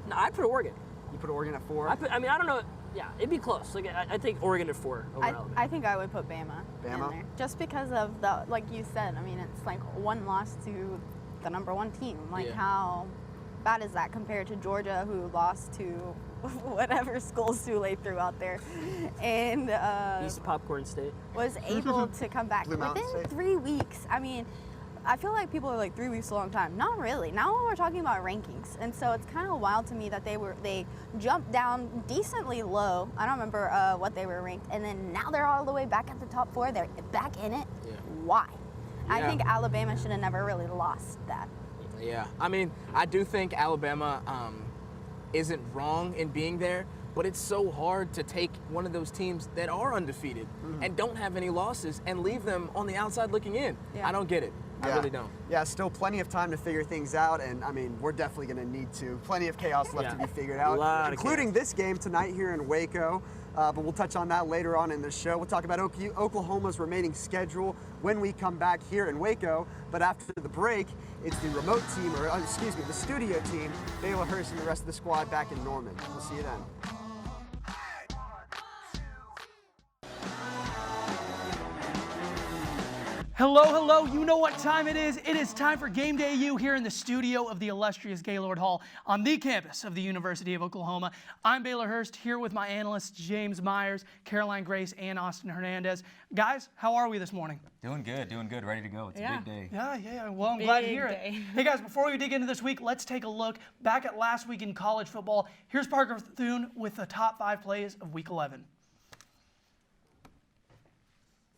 No, I put Oregon. You put Oregon at 4? I mean, I don't know. Yeah, it'd be close. Like I think Oregon at 4 over Alabama. I think I would put Bama in there, just because of the, like you said. I mean, it's like one loss to the number 1 team. Like how bad is that compared to Georgia, who lost to whatever school Sule threw out there, and East Popcorn State was able to come back within 3 weeks. I mean, I feel like people are like 3 weeks a long time. Not really. Now we're talking about rankings, and so it's kind of wild to me that they jumped down decently low. I don't remember what they were ranked, and then now they're all the way back at the top 4. They're back in it. Yeah. Why? Yeah. I think Alabama should have never really lost that. Yeah, I mean, I do think Alabama isn't wrong in being there, but it's so hard to take one of those teams that are undefeated and don't have any losses and leave them on the outside looking in. Yeah. I don't get it. I really don't. Yeah, still plenty of time to figure things out, and I mean, we're definitely going to need to. Plenty of chaos left to be figured out, including this game tonight here in Waco. But we'll touch on that later on in the show. We'll talk about Oklahoma's remaining schedule when we come back here in Waco. But after the break, it's the remote team, or excuse me, the studio team, Baylor Hurst and the rest of the squad back in Norman. We'll see you then. Hello, hello, you know what time it is. It is time for Game Day U here in the studio of the illustrious Gaylord Hall on the campus of the University of Oklahoma. I'm Baylor Hurst here with my analysts James Myers, Caroline Grace, and Austin Hernandez. Guys, how are we this morning? Doing good, ready to go. It's a big day. Yeah, well, I'm glad to hear it. Hey guys, before we dig into this week, let's take a look back at last week in college football. Here's Parker Thune with the top 5 plays of week 11.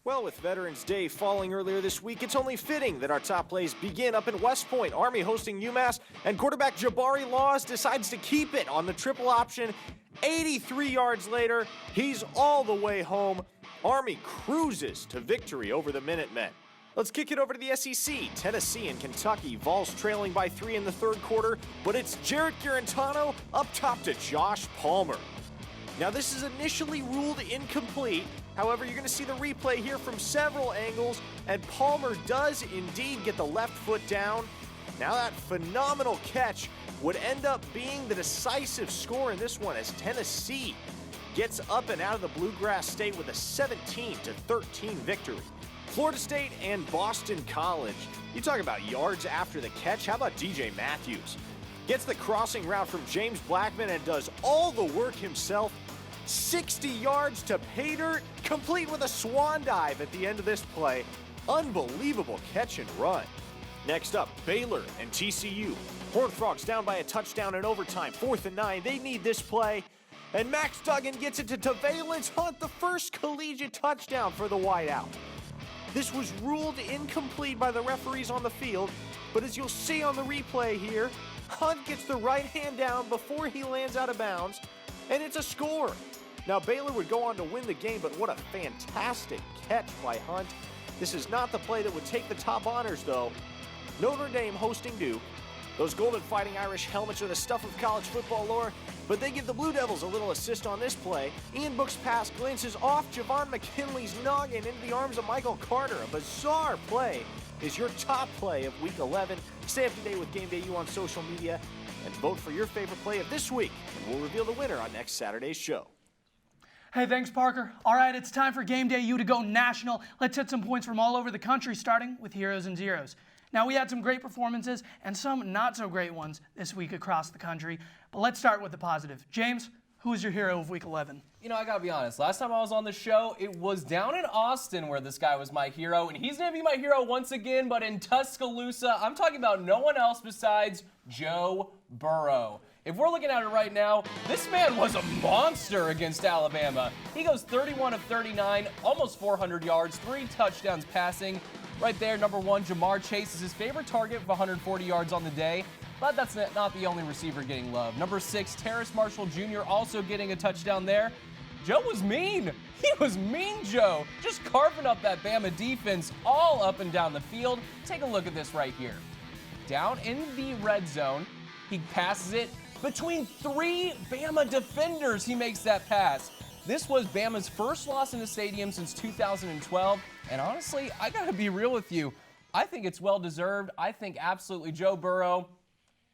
Well, with Veterans Day falling earlier this week, it's only fitting that our top plays begin up in West Point. Army hosting UMass, and quarterback Jabari Laws decides to keep it on the triple option. 83 yards later, he's all the way home. Army cruises to victory over the Minutemen. Let's kick it over to the SEC. Tennessee and Kentucky. Vols trailing by 3 in the third quarter, but it's Jarrett Garantano up top to Josh Palmer. Now, this is initially ruled incomplete. However, you're going to see the replay here from several angles, and Palmer does indeed get the left foot down. Now that phenomenal catch would end up being the decisive score in this one, as Tennessee gets up and out of the Bluegrass State with a 17-13 victory. Florida State and Boston College. You talk about yards after the catch. How about DJ Matthews? Gets the crossing route from James Blackman and does all the work himself. 60 yards to pay dirt, complete with a swan dive at the end of this play. Unbelievable catch and run. Next up, Baylor and TCU. Horned Frogs down by a touchdown in overtime. 4th and 9. They need this play. And Max Duggan gets it to Valence Hunt, the first collegiate touchdown for the wideout. This was ruled incomplete by the referees on the field, but as you'll see on the replay here, Hunt gets the right hand down before he lands out of bounds, and it's a score. Now, Baylor would go on to win the game, but what a fantastic catch by Hunt. This is not the play that would take the top honors, though. Notre Dame hosting Duke. Those Golden Fighting Irish helmets are the stuff of college football lore, but they give the Blue Devils a little assist on this play. Ian Book's pass glances off Javon McKinley's noggin into the arms of Michael Carter. A bizarre play is your top play of Week 11. Stay up to date with Game Day U on social media and vote for your favorite play of this week, and we'll reveal the winner on next Saturday's show. Hey, thanks, Parker. All right, it's time for Game Day U to go national. Let's hit some points from all over the country, starting with heroes and zeros. Now, we had some great performances and some not so great ones this week across the country, but let's start with the positive. James, who was your hero of Week 11? You know, I gotta be honest, last time I was on the show, it was down in Austin where this guy was my hero, and he's gonna be my hero once again, but in Tuscaloosa, I'm talking about no one else besides Joe Burrow. If we're looking at it right now, this man was a monster against Alabama. He goes 31 of 39, almost 400 yards, 3 touchdowns passing. Right there, number 1, Jamar Chase is his favorite target of 140 yards on the day, but that's not the only receiver getting love. Number 6, Terrace Marshall Jr. also getting a touchdown there. Joe was mean. He was mean, Joe. Just carving up that Bama defense all up and down the field. Take a look at this right here. Down in the red zone, he passes it between 3 Bama defenders. He makes that pass. This was Bama's first loss in the stadium since 2012, and honestly, I gotta be real with you. I think it's well-deserved. I think absolutely Joe Burrow,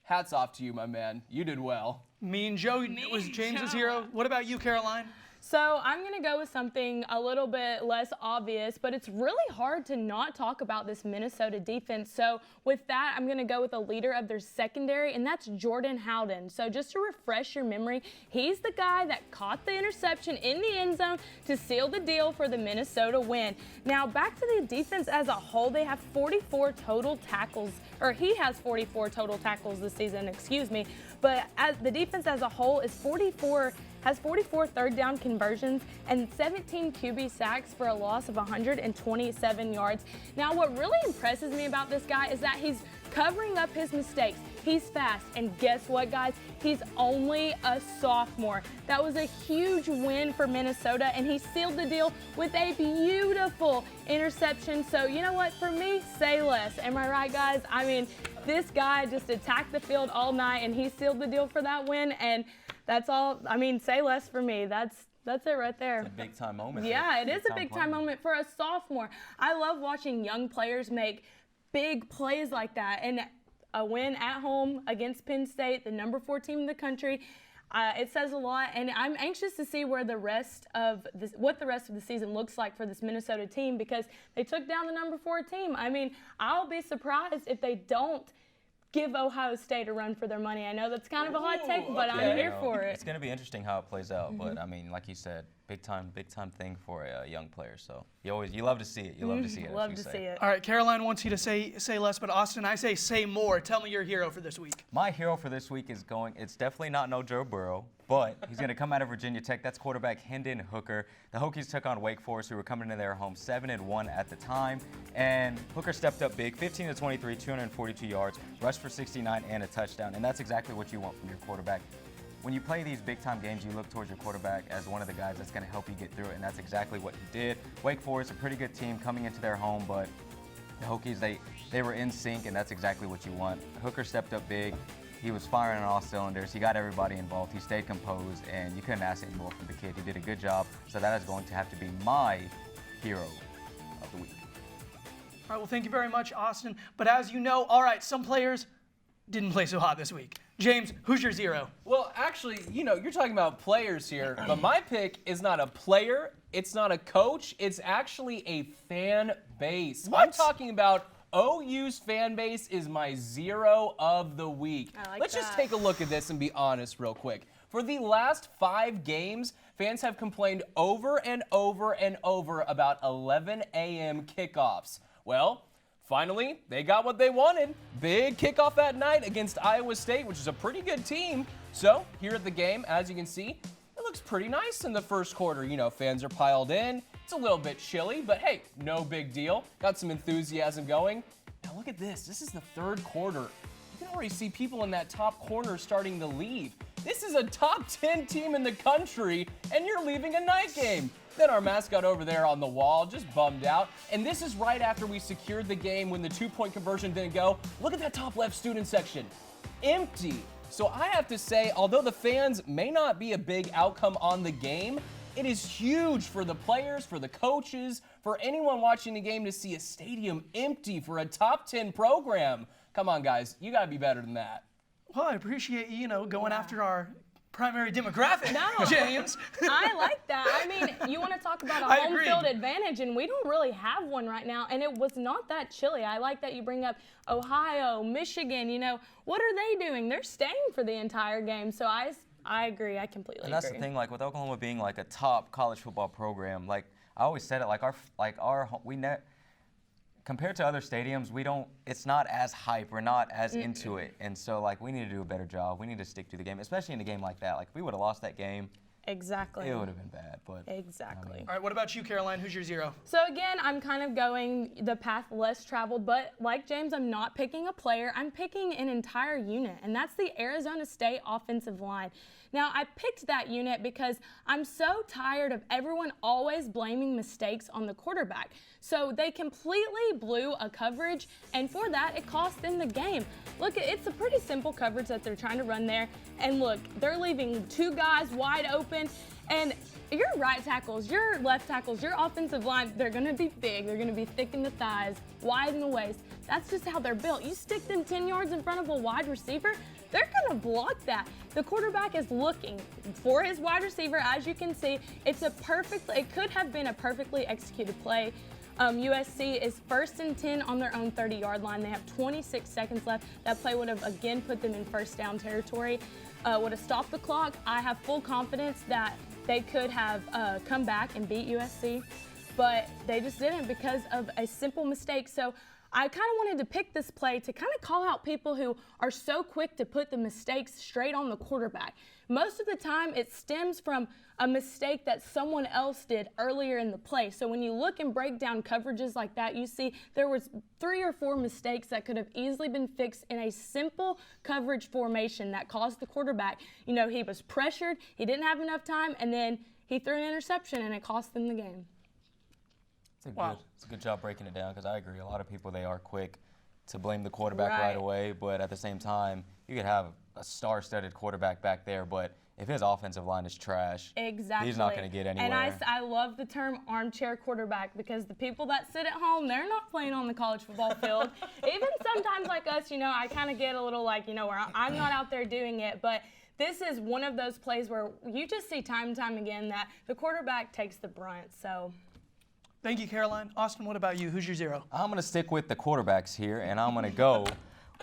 hats off to you, my man. You did well. Mean Joe was James's hero. What about you, Caroline? So I'm going to go with something a little bit less obvious, but it's really hard to not talk about this Minnesota defense. So with that, I'm going to go with a leader of their secondary, and that's Jordan Howden. So just to refresh your memory, he's the guy that caught the interception in the end zone to seal the deal for the Minnesota win. Now back to the defense as a whole, they have 44 total tackles, or he has 44 total tackles this season, excuse me. But as the defense as a whole is 44 third down conversions and 17 QB sacks for a loss of 127 yards. Now, what really impresses me about this guy is that he's covering up his mistakes. He's fast, and guess what, guys? He's only a sophomore. That was a huge win for Minnesota, and he sealed the deal with a beautiful interception. So, you know what? For me, say less. Am I right, guys? I mean, this guy just attacked the field all night, and he sealed the deal for that win, and that's all. I mean, say less for me. That's it right there. It's a big-time moment. Yeah, it is a big-time moment for a sophomore. I love watching young players make big plays like that, and a win at home against Penn State, the number 4 team in the country. It says a lot, and I'm anxious to see what the rest of the season looks like for this Minnesota team, because they took down the number 4 team. I mean, I'll be surprised if they don't give Ohio State a run for their money. I know that's kind of a hot take, but I'm here for it. It's going to be interesting how it plays out, but I mean, like you said, big time thing for a young player. So you love to see it. You love to see it. Love to see it. All right, Caroline wants you to say less, but Austin, I say more. Tell me your hero for this week. My hero for this week is it's definitely not no Joe Burrow, but he's going to come out of Virginia Tech. That's quarterback Hendon Hooker. The Hokies took on Wake Forest, who were coming into their home 7-1 at the time, and Hooker stepped up big, 15-23, 242 yards, rushed for 69 and a touchdown, and that's exactly what you want from your quarterback. When you play these big-time games, you look towards your quarterback as one of the guys that's going to help you get through it, and that's exactly what he did. Wake Forest, a pretty good team coming into their home, but the Hokies, they were in sync, and that's exactly what you want. Hooker stepped up big. He was firing on all cylinders. He got everybody involved. He stayed composed, and you couldn't ask any more from the kid. He did a good job, so that is going to have to be my hero of the week. All right, well, thank you very much, Austin. But as you know, all right, some players didn't play so hot this week. James, who's your zero? Well, actually, you're talking about players here, but my pick is not a player, it's not a coach, it's actually a fan base. What? I'm talking about OU's fan base is my zero of the week. Let's just take a look at this and be honest real quick. For the last 5 games, fans have complained over and over and over about 11 a.m. kickoffs. Well, finally, they got what they wanted. Big kickoff that night against Iowa State, which is a pretty good team. So here at the game, as you can see, it looks pretty nice in the first quarter. Fans are piled in. It's a little bit chilly, but hey, no big deal. Got some enthusiasm going. Now look at this. This is the third quarter. You can already see people in that top corner starting to leave. This is a top 10 team in the country, and you're leaving a night game. Then our mascot over there on the wall, just bummed out. And this is right after we secured the game when the 2-point conversion didn't go. Look at that top left student section. empty. So I have to say, although the fans may not be a big outcome on the game, it is huge for the players, for the coaches, for anyone watching the game to see a stadium empty for a top 10 program. Come on, guys. You got to be better than that. Well, I appreciate you, going after our primary demographic, No. James. I like that. I mean, you want to talk about a I home agree. field advantage, and we don't really have one right now, and it was not that chilly. I like that you bring up Ohio, Michigan. What are they doing? They're staying for the entire game, so I agree. I completely And that's agree. the thing, like with Oklahoma being like a top college football program, like I always said it, compared to other stadiums, it's not as hype, we're not as into it. And so like we need to do a better job. We need to stick to the game, especially in a game like that. Like if we would have lost that game, Exactly. it would have been bad. But exactly. All right, what about you, Caroline? Who's your 0? So again, I'm kind of going the path less traveled, but like James, I'm not picking a player. I'm picking an entire unit, and that's the Arizona State offensive line. Now, I picked that unit because I'm so tired of everyone always blaming mistakes on the quarterback. So they completely blew a coverage, and for that, it cost them the game. Look, it's a pretty simple coverage that they're trying to run there, and look, they're leaving 2 guys wide open, and your right tackles, your left tackles, your offensive line, they're going to be big. They're going to be thick in the thighs, wide in the waist. That's just how they're built. You stick them 10 yards in front of a wide receiver, they're going to block that. The quarterback is looking for his wide receiver. As you can see, it could have been a perfectly executed play. USC is 1st and 10 on their own 30-yard line. They have 26 seconds left. That play would have again put them in first down territory. Would have stopped the clock. I have full confidence that they could have come back and beat USC, but they just didn't because of a simple mistake. So I kind of wanted to pick this play to kind of call out people who are so quick to put the mistakes straight on the quarterback. Most of the time, it stems from a mistake that someone else did earlier in the play. So when you look and break down coverages like that, you see there was 3 or 4 mistakes that could have easily been fixed in a simple coverage formation that caused the quarterback. He was pressured, he didn't have enough time, and then he threw an interception, and it cost them the game. It's a good job breaking it down because I agree. A lot of people, they are quick to blame the quarterback right away, but at the same time, you could have a star-studded quarterback back there, but if his offensive line is trash, exactly, he's not going to get anywhere. And I love the term armchair quarterback because the people that sit at home, they're not playing on the college football field. Even sometimes like us, I kind of get a little like, where I'm not out there doing it, but this is one of those plays where you just see time and time again that the quarterback takes the brunt. So. Thank you, Caroline. Austin, what about you? Who's your 0? I'm going to stick with the quarterbacks here, and I'm going to go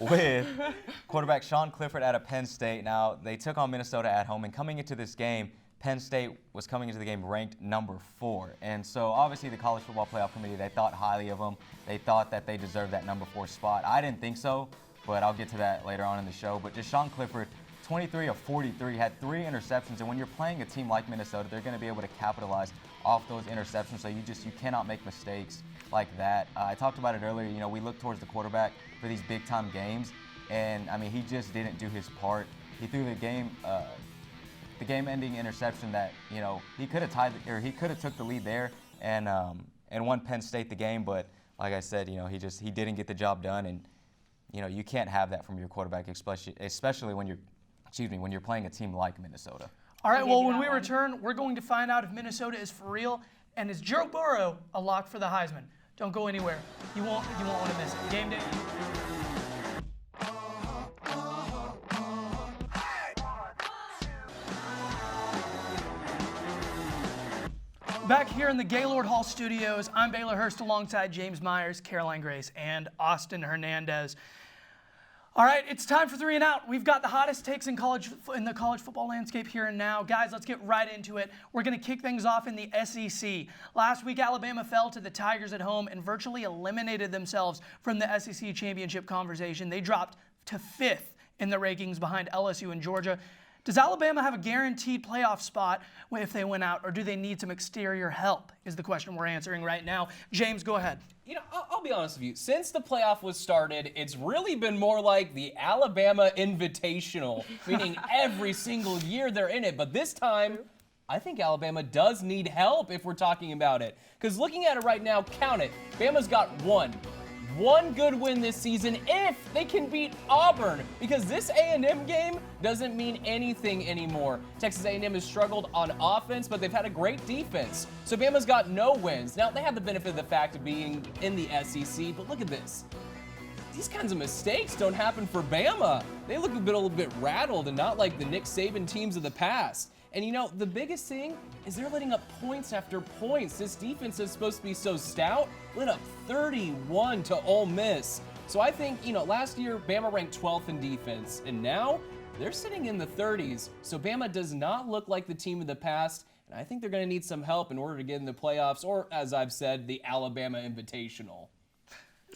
with quarterback Sean Clifford out of Penn State. Now, they took on Minnesota at home, and coming into this game, Penn State was coming into the game ranked number 4. And so, obviously, the College Football Playoff Committee, they thought highly of them. They thought that they deserved that number 4 spot. I didn't think so, but I'll get to that later on in the show. But just Sean Clifford, 23 of 43, had 3 interceptions, and when you're playing a team like Minnesota, they're going to be able to capitalize off those interceptions, so you cannot make mistakes like that. I talked about it earlier, we look towards the quarterback for these big-time games, and, he just didn't do his part. He threw the game-ending interception that, he could have he could have took the lead there and won Penn State the game, but like I said, he didn't get the job done, and, you can't have that from your quarterback, especially when you're playing a team like Minnesota. All right, well, when we return, we're going to find out if Minnesota is for real, and is Joe Burrow a lock for the Heisman? Don't go anywhere. You won't want to miss it. Game day. Back here in the Gaylord Hall studios, I'm Baylor Hurst alongside James Myers, Caroline Grace, and Austin Hernandez. All right, it's time for 3 and Out. We've got the hottest takes in the college football landscape here and now. Guys, let's get right into it. We're going to kick things off in the SEC. Last week, Alabama fell to the Tigers at home and virtually eliminated themselves from the SEC championship conversation. They dropped to 5th in the rankings behind LSU and Georgia. Does Alabama have a guaranteed playoff spot if they win out, or do they need some exterior help, is the question we're answering right now. James, go ahead. I'll be honest with you. Since the playoff was started, it's really been more like the Alabama Invitational, meaning every single year they're in it. But this time, I think Alabama does need help if we're talking about it. Because looking at it right now, count it. Bama's got one one good win this season if they can beat Auburn, because this A&M game doesn't mean anything anymore. Texas A&M has struggled on offense, but they've had a great defense. So Bama's got no wins. Now, they have the benefit of the fact of being in the SEC, but look at this. These kinds of mistakes don't happen for Bama. They look a little bit rattled and not like the Nick Saban teams of the past. And you know, the biggest thing is they're letting up points after points. This defense is supposed to be so stout, lit up 31 to Ole Miss. So I think, you know, last year Bama ranked 12th in defense, and now they're sitting in the 30s. So Bama does not look like the team of the past, and I think they're going to need some help in order to get in the playoffs, or as I've said, the Alabama Invitational.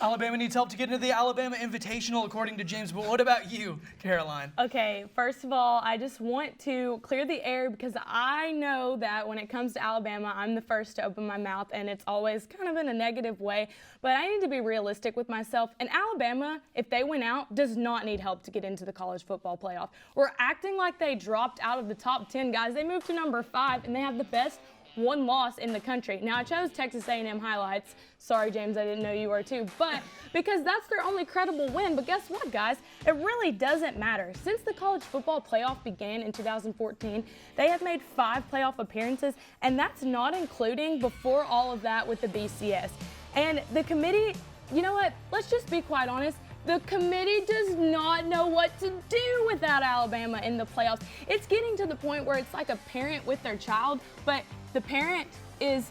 Alabama needs help to get into the Alabama Invitational, according to James. But what about you, Caroline? Okay, first of all, I just want to clear the air because I know that when it comes to Alabama, I'm the first to open my mouth, and it's always kind of in a negative way. But I need to be realistic with myself. And Alabama, if they win out, does not need help to get into the college football playoff. We're acting like they dropped out of the top 10, guys. They moved to number 5, and they have the best one loss in the country. Now, I chose Texas A&M highlights. Sorry, James, I didn't know you were too. But because that's their only credible win. But guess what, guys? It really doesn't matter. Since the college football playoff began in 2014, they have made 5 playoff appearances, and that's not including before all of that with the BCS. And the committee, you know what? Let's just be quite honest. The committee does not know what to do without Alabama in the playoffs. It's getting to the point where it's like a parent with their child, but the parent is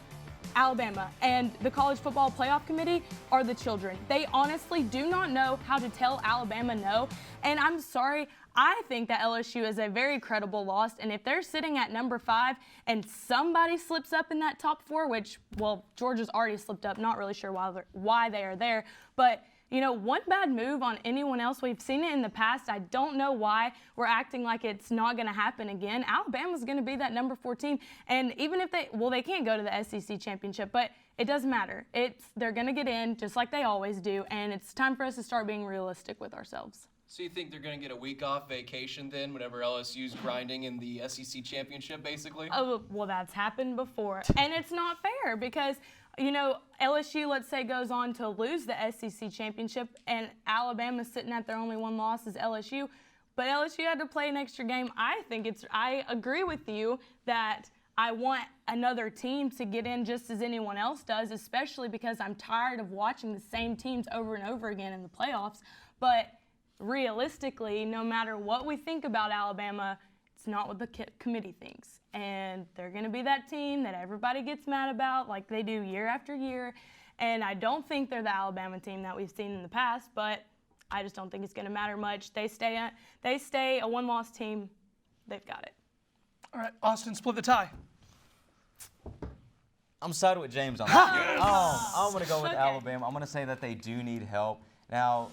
Alabama, and the College Football Playoff Committee are the children. They honestly do not know how to tell Alabama no, and I'm sorry, I think that LSU is a very credible loss, and if they're sitting at number 5 and somebody slips up in that top 4, which, well, Georgia's already slipped up, not really sure why they are there, but you know, one bad move on anyone else, we've seen it in the past. I don't know why we're acting like it's not going to happen again. Alabama's going to be that number 4 team. And even if they can't go to the SEC championship, but it doesn't matter. They're going to get in just like they always do. And it's time for us to start being realistic with ourselves. So you think they're going to get a week off vacation then whenever LSU's grinding in the SEC championship, basically? Oh, well, that's happened before. And it's not fair because, you know, LSU, let's say, goes on to lose the SEC championship, and Alabama's sitting at their only one loss is LSU. But LSU had to play an extra game. I agree with you that I want another team to get in just as anyone else does, especially because I'm tired of watching the same teams over and over again in the playoffs. But realistically, no matter what we think about Alabama, it's not what the committee thinks. And they're going to be that team that everybody gets mad about like they do year after year. And I don't think they're the Alabama team that we've seen in the past, but I just don't think it's going to matter much. They stay a one-loss team. They've got it. All right, Austin, split the tie. I'm siding with James on that. I'm going to go with Alabama. I'm going to say that they do need help. Now,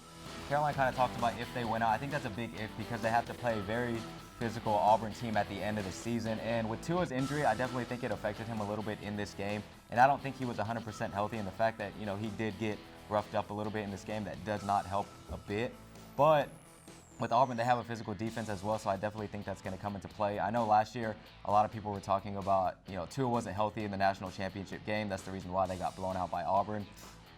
Caroline kind of talked about if they win out. I think that's a big if because they have to play a very physical Auburn team at the end of the season. And with Tua's injury, I definitely think it affected him a little bit in this game. And I don't think he was 100% healthy. And the fact that, you know, he did get roughed up a little bit in this game, that does not help a bit. But with Auburn, they have a physical defense as well, so I definitely think that's going to come into play. I know last year a lot of people were talking about, you know, Tua wasn't healthy in the national championship game. That's the reason why they got blown out by Auburn.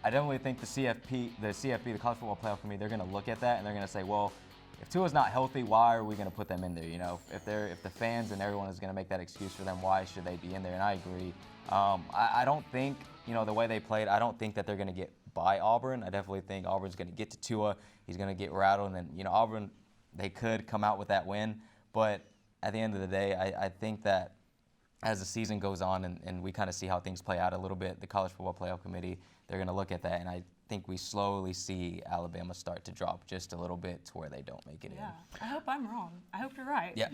I definitely think the CFP, the College Football Playoff Committee, they're going to look at that and they're going to say, well, if Tua's not healthy, why are we going to put them in there? You know, if the fans and everyone is going to make that excuse for them, why should they be in there? And I agree. I don't think, you know, the way they played, I don't think that they're going to get by Auburn. I definitely think Auburn's going to get to Tua. He's going to get rattled, and then, you know, Auburn, they could come out with that win. But at the end of the day, I think that as the season goes on and we kind of see how things play out a little bit, the College Football Playoff Committee, they're going to look at that, and I think we slowly see Alabama start to drop just a little bit to where they don't make it in. I hope I'm wrong. I hope you're right. Yeah.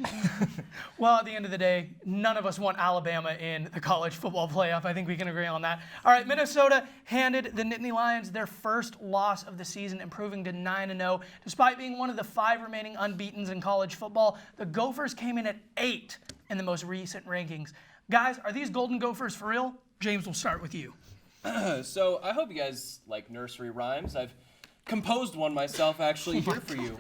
Well, at the end of the day, none of us want Alabama in the college football playoff. I think we can agree on that. All right, Minnesota handed the Nittany Lions their first loss of the season, improving to 9-0. Despite being one of the 5 remaining unbeatens in college football, the Gophers came in at 8 in the most recent rankings. Guys, are these Golden Gophers for real? James, we'll start with you. So I hope you guys like nursery rhymes. I've composed one myself actually here for you.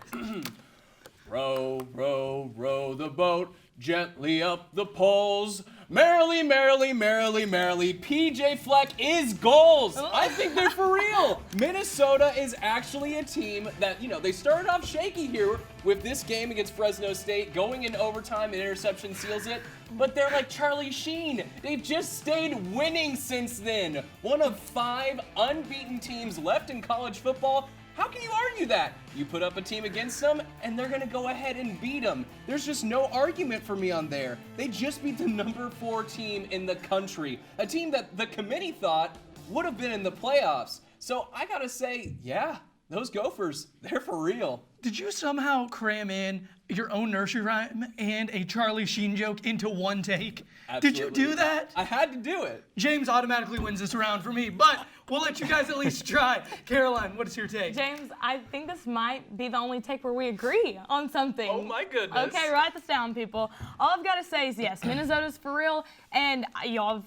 Row, row, row the boat gently up the poles. Merrily, merrily, merrily, merrily, PJ Fleck is goals. I think they're for real. Minnesota is actually a team that, they started off shaky here with this game against Fresno State. Going in overtime, an interception seals it. But they're like Charlie Sheen. They've just stayed winning since then. One of 5 unbeaten teams left in college football. How can you argue that? You put up a team against them, and they're going to go ahead and beat them. There's just no argument for me on there. They just beat the number 4 team in the country, a team that the committee thought would have been in the playoffs. So I got to say, yeah, those Gophers, they're for real. Did you somehow cram in your own nursery rhyme and a Charlie Sheen joke into one take? Absolutely. Did you do that? I had to do it. James automatically wins this round for me, but we'll let you guys at least try. Caroline, what is your take? James, I think this might be the only take where we agree on something. Oh my goodness. Okay, write this down, people. All I've got to say is yes, Minnesota's for real, and y'all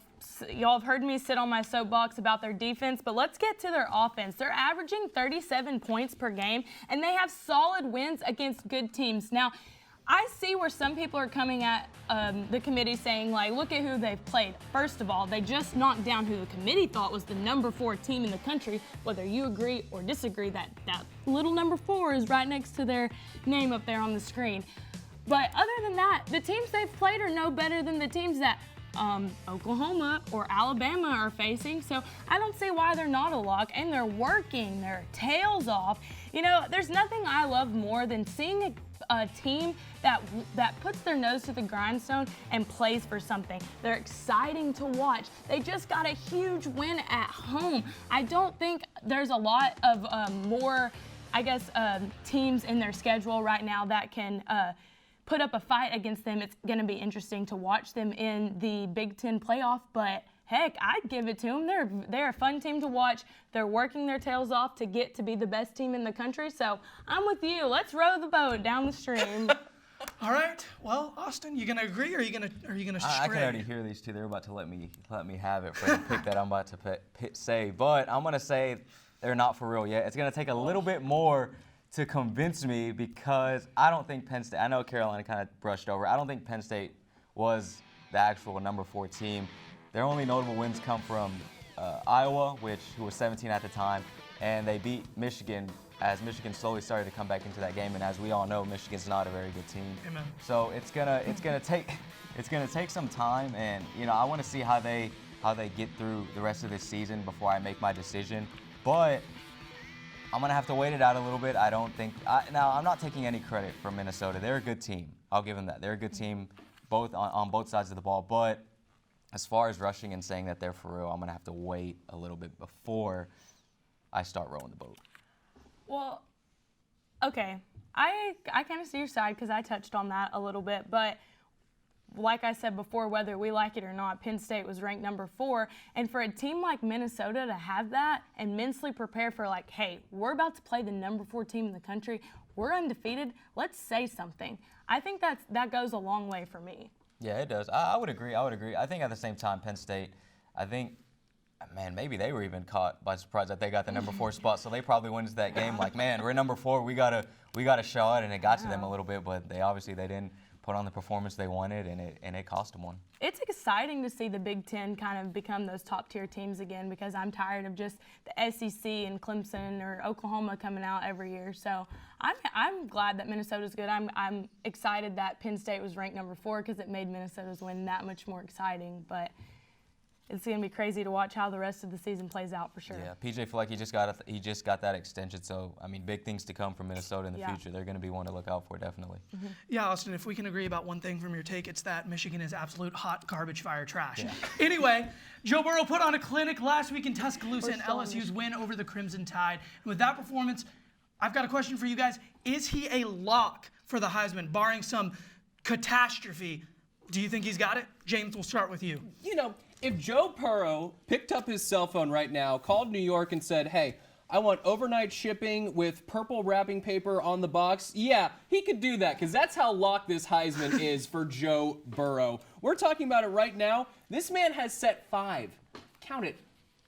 have heard me sit on my soapbox about their defense, but let's get to their offense. They're averaging 37 points per game, and they have solid wins against good teams. Now, I see where some people are coming at the committee saying, like, look at who they've played. First of all, they just knocked down who the committee thought was the number 4 team in the country. Whether you agree or disagree, that little number 4 is right next to their name up there on the screen. But other than that, the teams they've played are no better than the teams that Oklahoma or Alabama are facing. So I don't see why they're not a lock, and they're working their tails off. There's nothing I love more than seeing a team that puts their nose to the grindstone and plays for something. They're exciting to watch. They just got a huge win at home. I don't think there's a lot of more, teams in their schedule right now that can put up a fight against them. It's going to be interesting to watch them in the Big Ten playoff, but heck, I'd give it to them. They're a fun team to watch. They're working their tails off to get to be the best team in the country, so I'm with you. Let's row the boat down the stream. All right. Well, Austin, you gonna agree or are you gonna stray? I can already hear these two. They're about to let me have it for the pick that I'm about to say, but I'm gonna say they're not for real yet. It's gonna take a little bit more to convince me because I don't think Penn State. I know Carolina kind of brushed over. I don't think Penn State was the actual number 4 team. Their only notable wins come from Iowa, who was 17 at the time, and they beat Michigan as Michigan slowly started to come back into that game. And as we all know, Michigan's not a very good team. Amen. So it's gonna take some time, and I want to see how they get through the rest of this season before I make my decision. But I'm gonna have to wait it out a little bit. I don't think. Now I'm not taking any credit from Minnesota. They're a good team. I'll give them that. They're a good team, both on both sides of the ball. But as far as rushing and saying that they're for real, I'm gonna have to wait a little bit before I start rowing the boat. Well, okay, I kind of see your side because I touched on that a little bit, but like I said before, whether we like it or not, Penn State was ranked number 4, and for a team like Minnesota to have that and mentally prepare for like, hey, we're about to play the number 4 team in the country, we're undefeated, let's say something. I think that goes a long way for me. Yeah, it does. I would agree. I think at the same time, Penn State, maybe they were even caught by surprise that they got the number 4 spot. So they probably went into that game like, man, we're number 4. We gotta show it, and it got to them a little bit. But they didn't put on the performance they wanted, and it cost them one. It's exciting to see the Big Ten kind of become those top-tier teams again because I'm tired of just the SEC and Clemson or Oklahoma coming out every year. So I'm glad that Minnesota's good. I'm excited that Penn State was ranked number 4 because it made Minnesota's win that much more exciting. But it's going to be crazy to watch how the rest of the season plays out for sure. Yeah, PJ Fleck, he just got that extension. So, big things to come from Minnesota in the future. They're going to be one to look out for, definitely. Mm-hmm. Yeah, Austin, if we can agree about one thing from your take, it's that Michigan is absolute hot garbage fire trash. Yeah. Anyway, Joe Burrow put on a clinic last week in Tuscaloosa in LSU's win over the Crimson Tide. And with that performance, I've got a question for you guys. Is he a lock for the Heisman, barring some catastrophe? Do you think he's got it? James, we'll start with you. If Joe Burrow picked up his cell phone right now, called New York and said, hey, I want overnight shipping with purple wrapping paper on the box, yeah, he could do that because that's how locked this Heisman is for Joe Burrow. We're talking about it right now. This man has set 5, count it,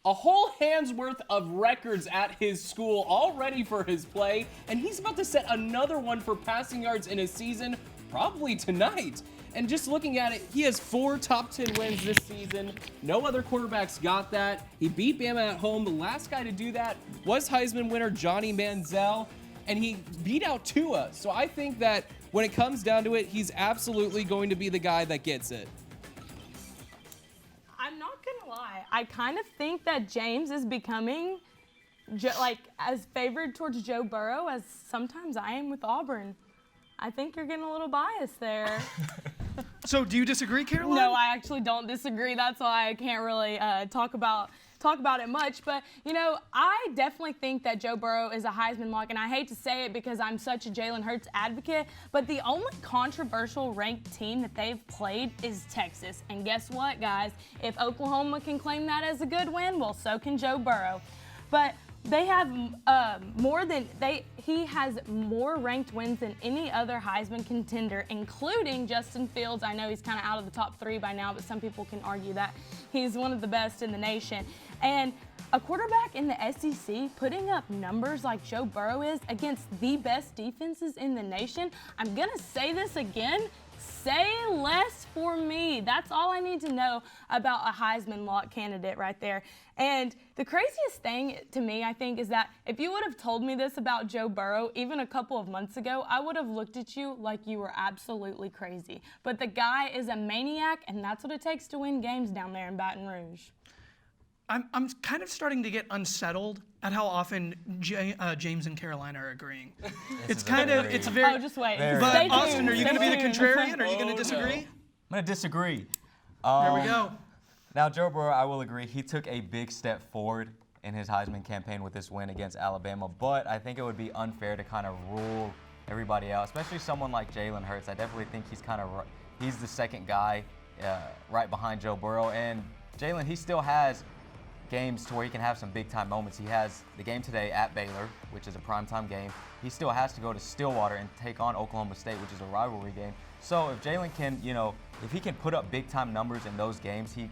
a whole hand's worth of records at his school all ready for his play, and he's about to set another one for passing yards in a season probably tonight. And just looking at it, he has 4 top 10 wins this season. No other quarterbacks got that. He beat Bama at home. The last guy to do that was Heisman winner Johnny Manziel, and he beat out Tua. So I think that when it comes down to it, he's absolutely going to be the guy that gets it. I'm not gonna lie. I kind of think that James is becoming as favored towards Joe Burrow as sometimes I am with Auburn. I think you're getting a little biased there. So do you disagree, Caroline? No, I actually don't disagree. That's why I can't really talk about it much. But, you know, I definitely think that Joe Burrow is a Heisman lock, and I hate to say it because I'm such a Jalen Hurts advocate, but the only controversial ranked team that they've played is Texas. And guess what, guys? If Oklahoma can claim that as a good win, well, so can Joe Burrow. But they have he has more ranked wins than any other Heisman contender, including Justin Fields. I know he's kind of out of the top 3 by now, but some people can argue that he's one of the best in the nation. And a quarterback in the SEC putting up numbers like Joe Burrow is against the best defenses in the nation, I'm gonna say this again, say less for me. That's all I need to know about a Heisman lock candidate right there. And the craziest thing to me, I think, is that if you would have told me this about Joe Burrow even a couple of months ago, I would have looked at you like you were absolutely crazy. But the guy is a maniac, and that's what it takes to win games down there in Baton Rouge. I'm kind of starting to get unsettled at how often James and Caroline are agreeing. It's very. Oh, just wait. But Austin, are you going to be the contrarian? Are you going to disagree? I'm going to disagree. There we go. Now, Joe Burrow, I will agree, he took a big step forward in his Heisman campaign with this win against Alabama, but I think it would be unfair to kind of rule everybody out, especially someone like Jalen Hurts. I definitely think he's the second guy right behind Joe Burrow, and Jalen, he still has games to where he can have some big-time moments. He has the game today at Baylor, which is a primetime game. He still has to go to Stillwater and take on Oklahoma State, which is a rivalry game. So if Jalen can, if he can put up big-time numbers in those games, he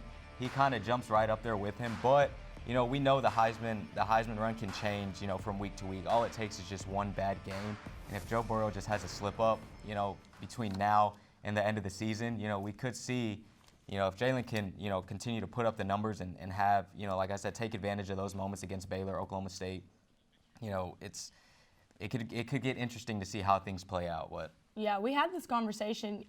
kind of jumps right up there with him. But, we know the Heisman run can change, from week to week. All it takes is just one bad game. And if Joe Burrow just has a slip-up, between now and the end of the season, we could see, if Jalen can, continue to put up the numbers and have, like I said, take advantage of those moments against Baylor, Oklahoma State, it could get interesting to see how things play out. Yeah, we had this conversation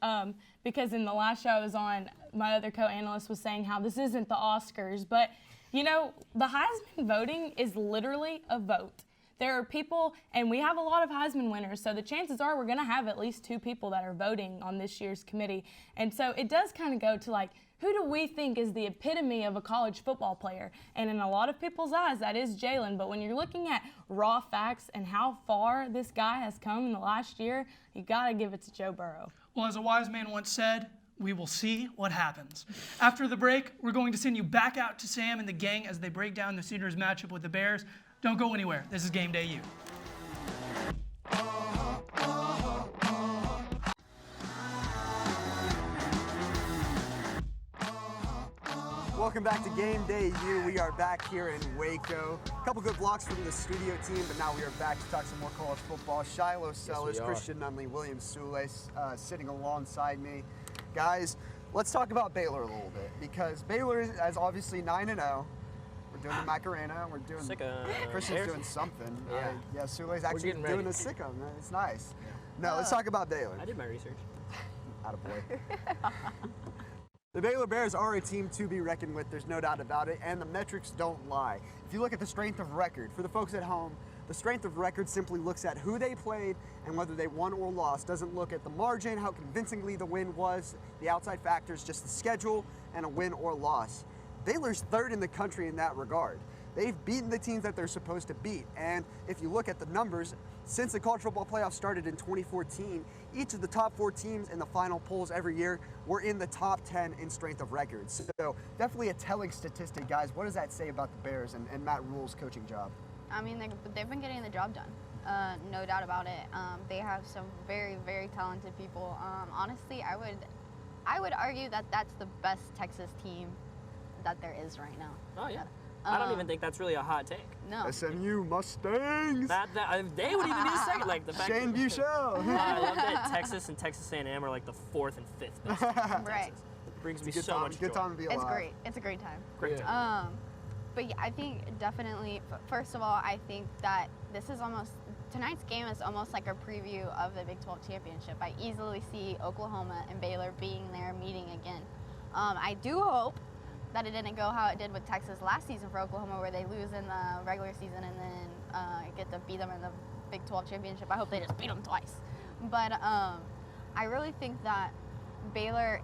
because in the last show I was on, my other co-analyst was saying how this isn't the Oscars, but, the Heisman voting is literally a vote. There are people, and we have a lot of Heisman winners, so the chances are we're going to have at least 2 people that are voting on this year's committee. And so it does kind of go to who do we think is the epitome of a college football player? And in a lot of people's eyes, that is Jalen. But when you're looking at raw facts and how far this guy has come in the last year, you got to give it to Joe Burrow. Well, as a wise man once said, we will see what happens. After the break, we're going to send you back out to Sam and the gang as they break down the Sooners matchup with the Bears. Don't go anywhere. This is Game Day U. Welcome back to Game Day U. We are back here in Waco. A couple good blocks from the studio team, but now we are back to talk some more college football. Shiloh Sellers, Christian Nunley, William Sule sitting alongside me. Guys, let's talk about Baylor a little bit, because Baylor is obviously 9-0. We're doing the Macarena. We're doing. Christian's doing something. Yeah. Sule's actually doing a sicko. It's nice. Yeah. No, let's talk about Baylor. I did my research. Attaboy. The Baylor Bears are a team to be reckoned with. There's no doubt about it, and the metrics don't lie. If you look at the strength of record, for the folks at home, the strength of record simply looks at who they played and whether they won or lost. Doesn't look at the margin, how convincingly the win was, the outside factors, just the schedule and a win or loss. Baylor's third in the country in that regard. They've beaten the teams that they're supposed to beat. And if you look at the numbers, since the college football playoff started in 2014, each of the top 4 teams in the final polls every year were in the top 10 in strength of records. So definitely a telling statistic, guys. What does that say about the Bears and Matt Rule's coaching job? I mean, they've been getting the job done. No doubt about it. They have some very, very talented people. Honestly, I would argue that that's the best Texas team that there is right now. Oh, yeah. I don't even think that's really a hot take. No. SMU Mustangs. They would even be second. Like the fact Shane Buechele. I love that Texas and Texas A&M are like the 4th and 5th best teams in Right. Texas. Brings me It's a good so time- much good joy. time to be alive. It's great. It's a great time. Great time. But yeah, I think definitely, first of all, I think that tonight's game is almost like a preview of the Big 12 championship. I easily see Oklahoma and Baylor being there, meeting again. I do hope that it didn't go how it did with Texas last season for Oklahoma, where they lose in the regular season and then get to beat them in the Big 12 championship. I hope they just beat them twice. But I really think that Baylor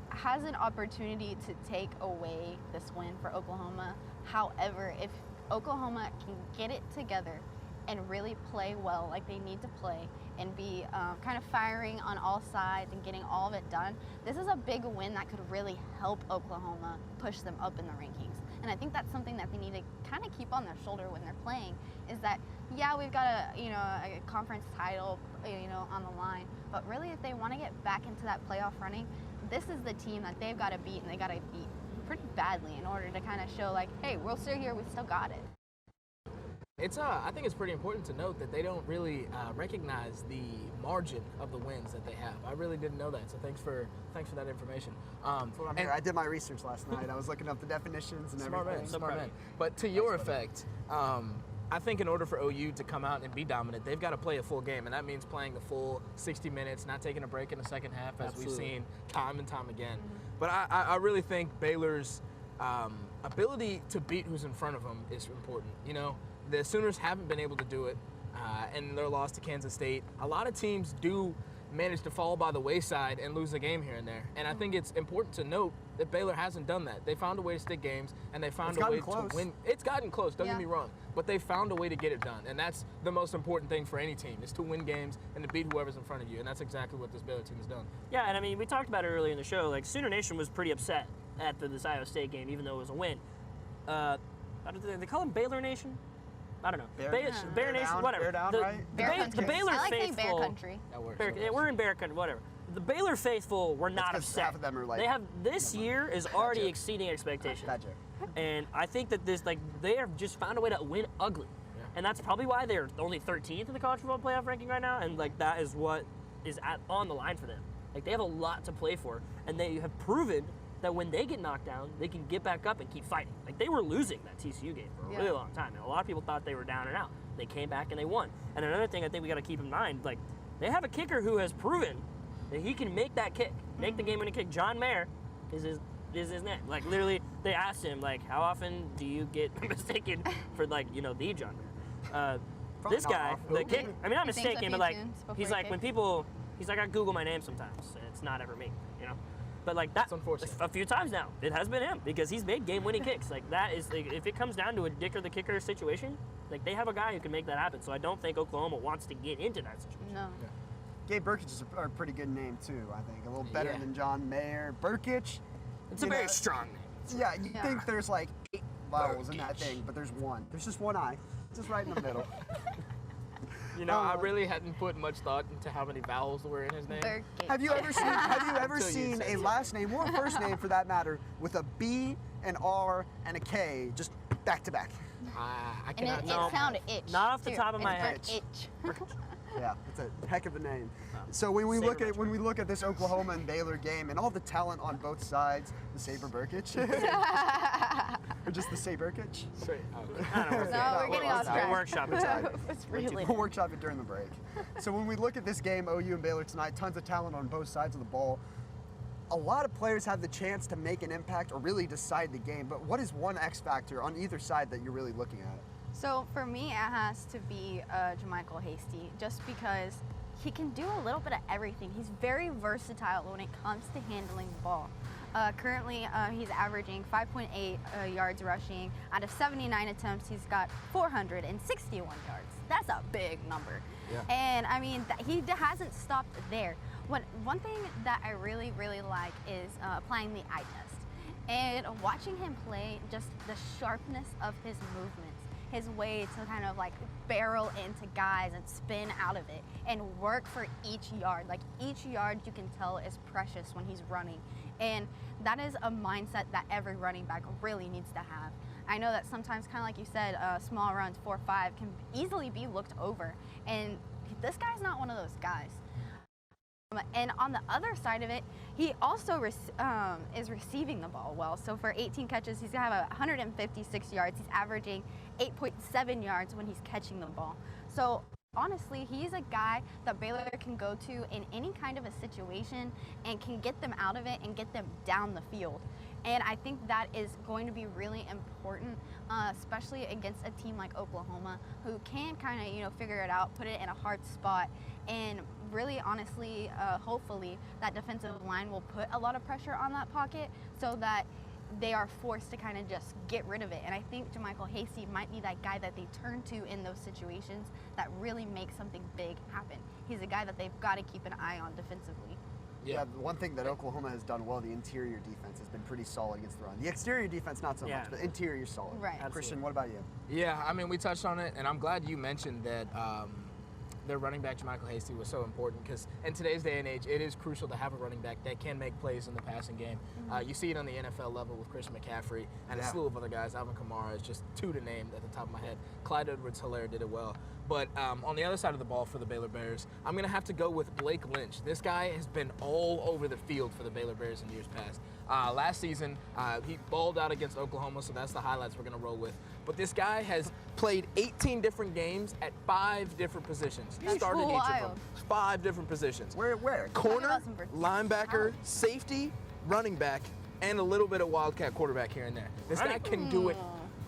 has an opportunity to take away this win for Oklahoma. However, if Oklahoma can get it together and really play well like they need to play and be kind of firing on all sides and getting all of it done, this is a big win that could really help Oklahoma push them up in the rankings. And I think that's something that they need to kind of keep on their shoulder when they're playing, is that, yeah, we've got a conference title, on the line, but really if they want to get back into that playoff running, this is the team that they've got to beat, and they got to beat pretty badly in order to kind of show like, hey, we're still here, we still got it. I think it's pretty important to note that they don't really recognize the margin of the wins that they have. I really didn't know that, so thanks for that information. I did my research last night. I was looking up the definitions and everything. Smart man. But to your effect, I think in order for OU to come out and be dominant, they've got to play a full game, and that means playing the full 60 minutes, not taking a break in the second half, as we've seen time and time again. But I really think Baylor's ability to beat who's in front of them is important. The Sooners haven't been able to do it, and their loss to Kansas State. A lot of teams do manage to fall by the wayside and lose a game here and there. And I think it's important to note that Baylor hasn't done that. They found a way to stick games, and they found a way to win. It's gotten close, don't get me wrong, but they found a way to get it done. And that's the most important thing for any team, is to win games and to beat whoever's in front of you. And that's exactly what this Baylor team has done. Yeah, and I mean, we talked about it earlier in the show. Like, Sooner Nation was pretty upset at this Iowa State game, even though it was a win. They call them Baylor Nation? I don't know. Bear Nation, down, whatever. Bear down, right? The Baylor I like faithful. saying Bear Country. That works. We're in Bear Country, whatever. The Baylor faithful were not upset. Half of them are like, They have this year is already exceeding expectations. Bad joke. And I think that they have just found a way to win ugly. And that's probably why they're only 13th in the college football playoff ranking right now. And that is what is on the line for them. They have a lot to play for, and they have proven that when they get knocked down, they can get back up and keep fighting. They were losing that TCU game for a really long time. And a lot of people thought they were down and out. They came back and they won. And another thing I think we got to keep in mind, they have a kicker who has proven that he can make that kick, make the game-winning kick. John Mayer is his name. Literally, they asked him, how often do you get mistaken for, the John Mayer? This guy, the kick, not mistaken, but he's like, when people, he's like, I Google my name sometimes, and it's not ever me, But that's unfortunate. A few times now, it has been him, because he's made game-winning kicks. That is, if it comes down to a dick or the kicker situation, they have a guy who can make that happen. So I don't think Oklahoma wants to get into that situation. No. Yeah. Gabe Burkich is a pretty good name too. I think a little better than John Mayer. Burkich. It's a very strong name. Yeah, you think there's 8 vowels in that thing, but there's one. There's just one I, just right in the middle. I really hadn't put much thought into how many vowels were in his name. Have you ever seen a last name or a first name for that matter with a B, an R, and a K just back to back? I cannot. And it sounded itch. Not off the top of my head. Itch. Yeah, it's a heck of a name. So when we look at this Oklahoma and Baylor game and all the talent on both sides, the Saber Burkich, or just the Saber Burkich? No, we're getting off track. We'll workshop it. We'll workshop it during the break. So when we look at this game, OU and Baylor tonight, tons of talent on both sides of the ball. A lot of players have the chance to make an impact or really decide the game, but what is one X factor on either side that you're really looking at? So for me, it has to be Jermichael Hasty, just because he can do a little bit of everything. He's very versatile when it comes to handling the ball. Currently, he's averaging 5.8 yards rushing. Out of 79 attempts, he's got 461 yards. That's a big number. Yeah. And he hasn't stopped there. One thing that I really, really like is applying the eye test. And watching him play, just the sharpness of his movements his way to kind of like barrel into guys and spin out of it and work for each yard. Like each yard you can tell is precious when he's running. And that is a mindset that every running back really needs to have. I know that sometimes, kind of like you said, small runs, 4-5, can easily be looked over. And this guy's not one of those guys. And on the other side of it, he also is receiving the ball well. So for 18 catches, he's going to have 156 yards. He's averaging 8.7 yards when he's catching the ball. So honestly, he's a guy that Baylor can go to in any kind of a situation and can get them out of it and get them down the field. And I think that is going to be really important, especially against a team like Oklahoma, who can kind of, figure it out, put it in a hard spot, and really, honestly, hopefully, that defensive line will put a lot of pressure on that pocket so that they are forced to kind of just get rid of it. And I think JaMycal Hasty might be that guy that they turn to in those situations that really makes something big happen. He's a guy that they've got to keep an eye on defensively. Yeah, the one thing that Oklahoma has done well, the interior defense has been pretty solid against the run. The exterior defense, not so much, but interior solid. Right. Christian, Absolutely. what about you? Yeah, I mean, we touched on it, and I'm glad you mentioned that their running back, JaMycal Hasty, was so important because in today's day and age, it is crucial to have a running back that can make plays in the passing game. You see it on the NFL level with Christian McCaffrey and a slew of other guys. Alvin Kamara is just two to name at the top of my head. Clyde Edwards-Helaire did it well. But on the other side of the ball for the Baylor Bears, I'm going to have to go with Blake Lynch. This guy has been all over the field for the Baylor Bears in years past. Last season, he balled out against Oklahoma, so that's the highlights we're going to roll with. But this guy has played 18 different games at 5 different positions. He started each of them. 5 different positions. Where? Corner, linebacker, safety, running back, and a little bit of wildcat quarterback here and there. This guy can do it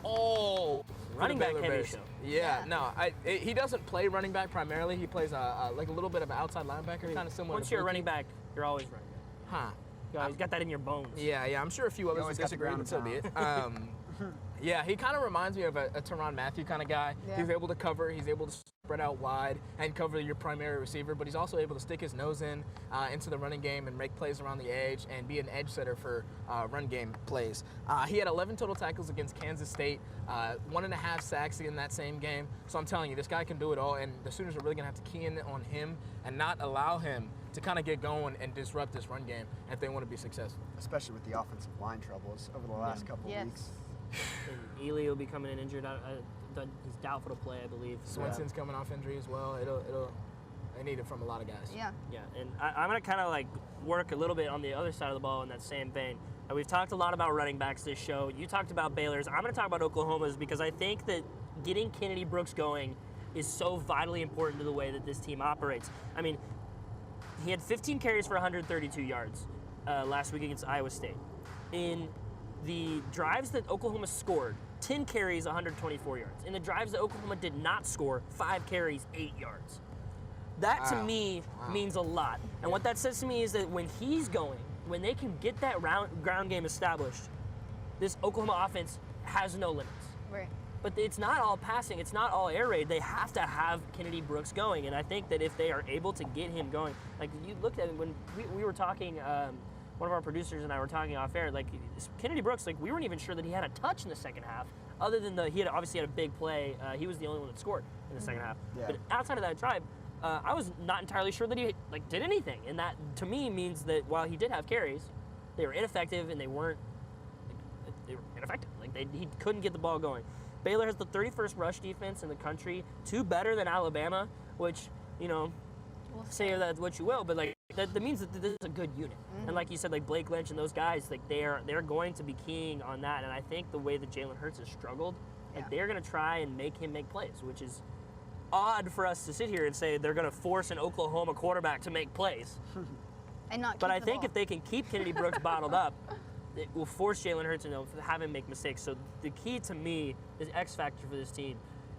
all. Running back heavy Bears. show. Yeah, no, he doesn't play running back primarily. He plays like a little bit of an outside linebacker, kind of similar. Once to you're a Buki. running back, you're always running back. Huh. You always got that in your bones. Yeah, I'm sure a few others would always got the disagree, ground but so be it. Yeah, he kind of reminds me of a Tyrann Mathieu kind of guy. Yeah. He's able to cover, he's able to spread out wide and cover your primary receiver, but he's also able to stick his nose into the running game and make plays around the edge and be an edge setter for run game plays. He had 11 total tackles against Kansas State, 1.5 sacks in that same game. So I'm telling you, this guy can do it all, and the Sooners are really going to have to key in on him and not allow him to kind of get going and disrupt this run game if they want to be successful. Especially with the offensive line troubles over the last couple of weeks. And Ely will be coming in injured. He's doubtful to play, I believe. Swenson's coming off injury as well. They need it from a lot of guys. Yeah. Yeah, and I'm going to kind of like work a little bit on the other side of the ball in that same vein. We've talked a lot about running backs this show. You talked about Baylor's. I'm going to talk about Oklahoma's because I think that getting Kennedy Brooks going is so vitally important to the way that this team operates. I mean, he had 15 carries for 132 yards last week against Iowa State. In the drives that Oklahoma scored, 10 carries, 124 yards. In the drives that Oklahoma did not score, 5 carries, 8 yards. That to me means a lot. And what that says to me is that when he's going, when they can get that ground game established, this Oklahoma offense has no limits. Right. But it's not all passing, it's not all air raid. They have to have Kennedy Brooks going. And I think that if they are able to get him going, like you looked at it when we were talking, one of our producers and I were talking off air, like Kennedy Brooks, like we weren't even sure that he had a touch in the second half, other than he had obviously had a big play. He was the only one that scored in the second half. Yeah. But outside of that drive, I was not entirely sure that he did anything. And that to me means that while he did have carries, they were ineffective and they weren't they were ineffective. He couldn't get the ball going. Baylor has the 31st rush defense in the country, 2 better than Alabama, which, say that what you will, but that means that this is a good unit. And like you said, like Blake Lynch and those guys, they're going to be keying on that. And I think the way that Jalen Hurts has struggled, they're going to try and make him make plays, which is odd for us to sit here and say they're going to force an Oklahoma quarterback to make plays. And not. But I think if they can keep Kennedy Brooks bottled up, it will force Jalen Hurts to have him make mistakes. So the key to me, the X factor for this team,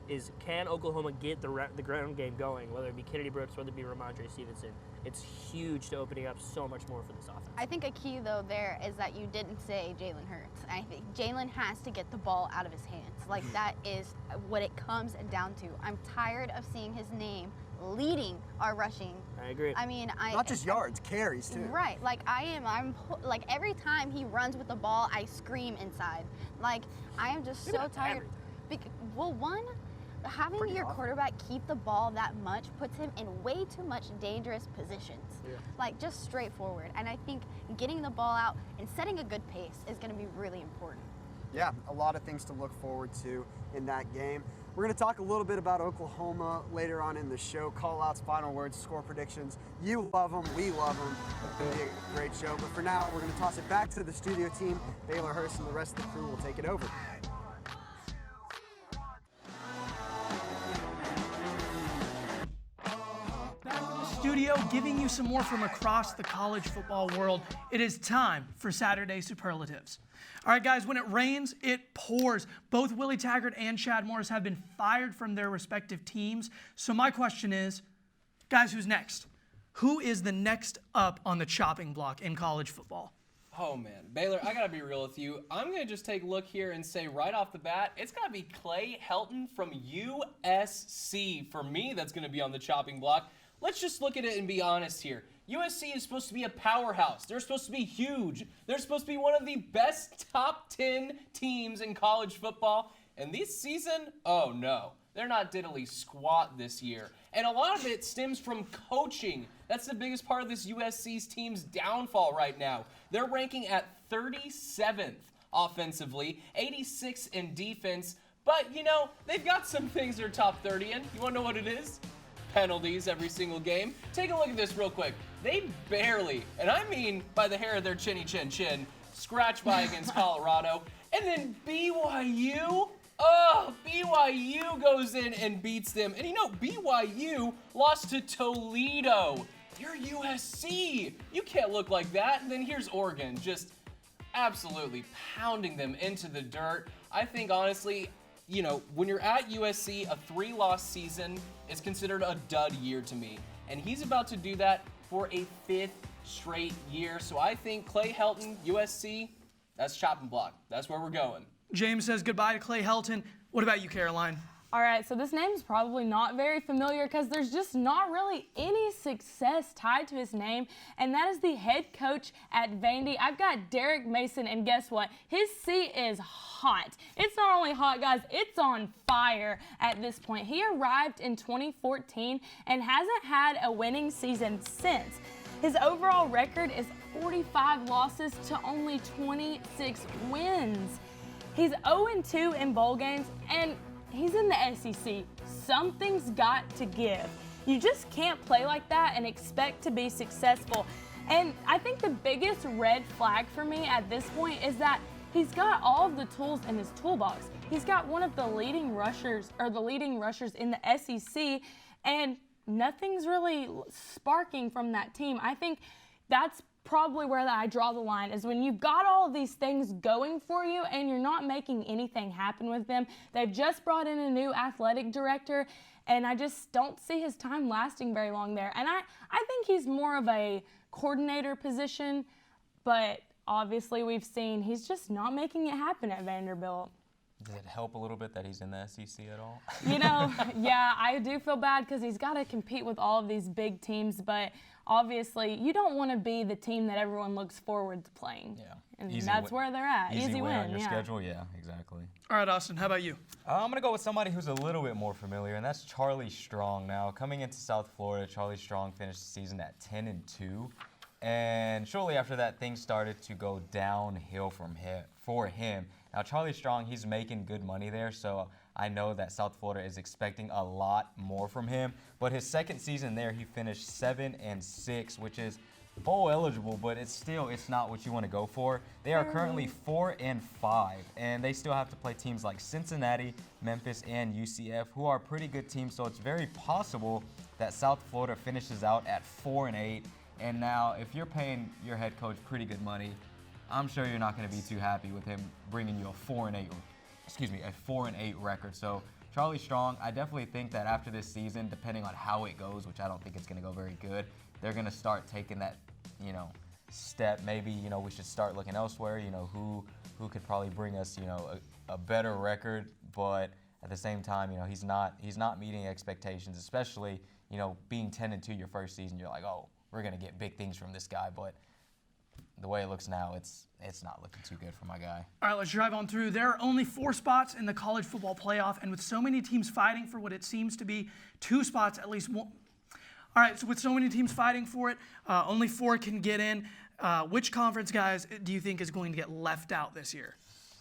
is can Oklahoma get the ground game going, whether it be Kennedy Brooks, whether it be Ramondre Stevenson. It's huge to opening up so much more for this offense. I think a key, though, there is that you didn't say Jalen Hurts. I think Jalen has to get the ball out of his hands. Like, that is what it comes down to. I'm tired of seeing his name leading our rushing. I agree. I mean, not just yards, carries too. Right. Like I'm like every time he runs with the ball, I scream inside. Like I am just so tired. Well, one, having your quarterback keep the ball that much puts him in way too much dangerous positions. Yeah. Like, just straightforward. And I think getting the ball out and setting a good pace is going to be really important. Yeah, a lot of things to look forward to in that game. We're going to talk a little bit about Oklahoma later on in the show. Call-outs, final words, score predictions. You love them. We love them. It's going to be a great show. But for now, we're going to toss it back to the studio team. Baylor Hurst and the rest of the crew will take it over. Studio, giving you some more from across the college football world. It is time for Saturday Superlatives. All right, guys, when it rains, it pours. Both Willie Taggart and Chad Morris have been fired from their respective teams. So my question is, guys, who's next? Who is the next up on the chopping block in college football? Oh, man. Baylor, I got to be real with you. I'm going to just take a look here and say right off the bat, it's got to be Clay Helton from USC. For me, that's going to be on the chopping block. Let's just look at it and be honest here. USC is supposed to be a powerhouse. They're supposed to be huge. They're supposed to be one of the best top 10 teams in college football. And this season, oh no, they're not diddly squat this year. And a lot of it stems from coaching. That's the biggest part of this USC's team's downfall right now. They're ranking at 37th offensively, 86th in defense. But, you know, they've got some things they're top 30 in. You want to know what it is? Penalties every single game. Take a look at this real quick. They barely, and I mean by the hair of their chinny chin chin, scratch by against Colorado. And then BYU, BYU goes in and beats them. And you know, BYU lost to Toledo. You're USC. You can't look like that. And then here's Oregon, just absolutely pounding them into the dirt. I think, honestly, you know, when you're at USC, a 3-loss season is considered a dud year to me. And he's about to do that for a 5th straight year. So I think Clay Helton, USC, that's chopping block. That's where we're going. James says goodbye to Clay Helton. What about you, Caroline? All right, so this name's probably not very familiar because there's just not really any success tied to his name, and that is the head coach at Vandy. I've got Derek Mason, and guess what? His seat is hot. It's not only hot, guys, it's on fire at this point. He arrived in 2014 and hasn't had a winning season since. His overall record is 45 losses to only 26 wins. He's 0-2 in bowl games, and he's in the SEC. Something's got to give. You just can't play like that and expect to be successful. And I think the biggest red flag for me at this point is that he's got all of the tools in his toolbox. He's got one of the leading rushers in the SEC, and nothing's really sparking from that team. I think that's probably where I draw the line, is when you've got all of these things going for you and you're not making anything happen with them. They've just brought in a new athletic director, and I just don't see his time lasting very long there. And I think he's more of a coordinator position, but obviously we've seen he's just not making it happen at Vanderbilt. Does it help a little bit that he's in the SEC at all? You know, yeah, I do feel bad because he's got to compete with all of these big teams, but obviously you don't want to be the team that everyone looks forward to playing. Yeah. And that's where they're at. Easy win on your schedule, yeah, exactly. All right, Austin, how about you? I'm going to go with somebody who's a little bit more familiar, and that's Charlie Strong. Now, coming into South Florida, Charlie Strong finished the season at 10-2. And shortly after that, things started to go downhill for him. Now, Charlie Strong, he's making good money there, so I know that South Florida is expecting a lot more from him. But his second season there, he finished 7-6, which is bowl eligible, but it's not what you want to go for. They are currently 4-5, and they still have to play teams like Cincinnati, Memphis, and UCF, who are pretty good teams. So it's very possible that South Florida finishes out at 4-8. And now, if you're paying your head coach pretty good money, I'm sure you're not going to be too happy with him bringing you a 4-8 record. So Charlie Strong, I definitely think that after this season, depending on how it goes, which I don't think it's going to go very good, they're going to start taking that, step. Maybe, we should start looking elsewhere. Who could probably bring us, a better record. But at the same time, he's not meeting expectations, especially, being 10-2 your first season. You're like, oh, we're going to get big things from this guy. But the way it looks now, it's not looking too good for my guy. All right, let's drive on through. There are only 4 spots in the college football playoff, and with so many teams fighting for what it seems to be 2 spots, at least one. All right, so with so many teams fighting for it, only 4 can get in. Which conference, guys, do you think is going to get left out this year?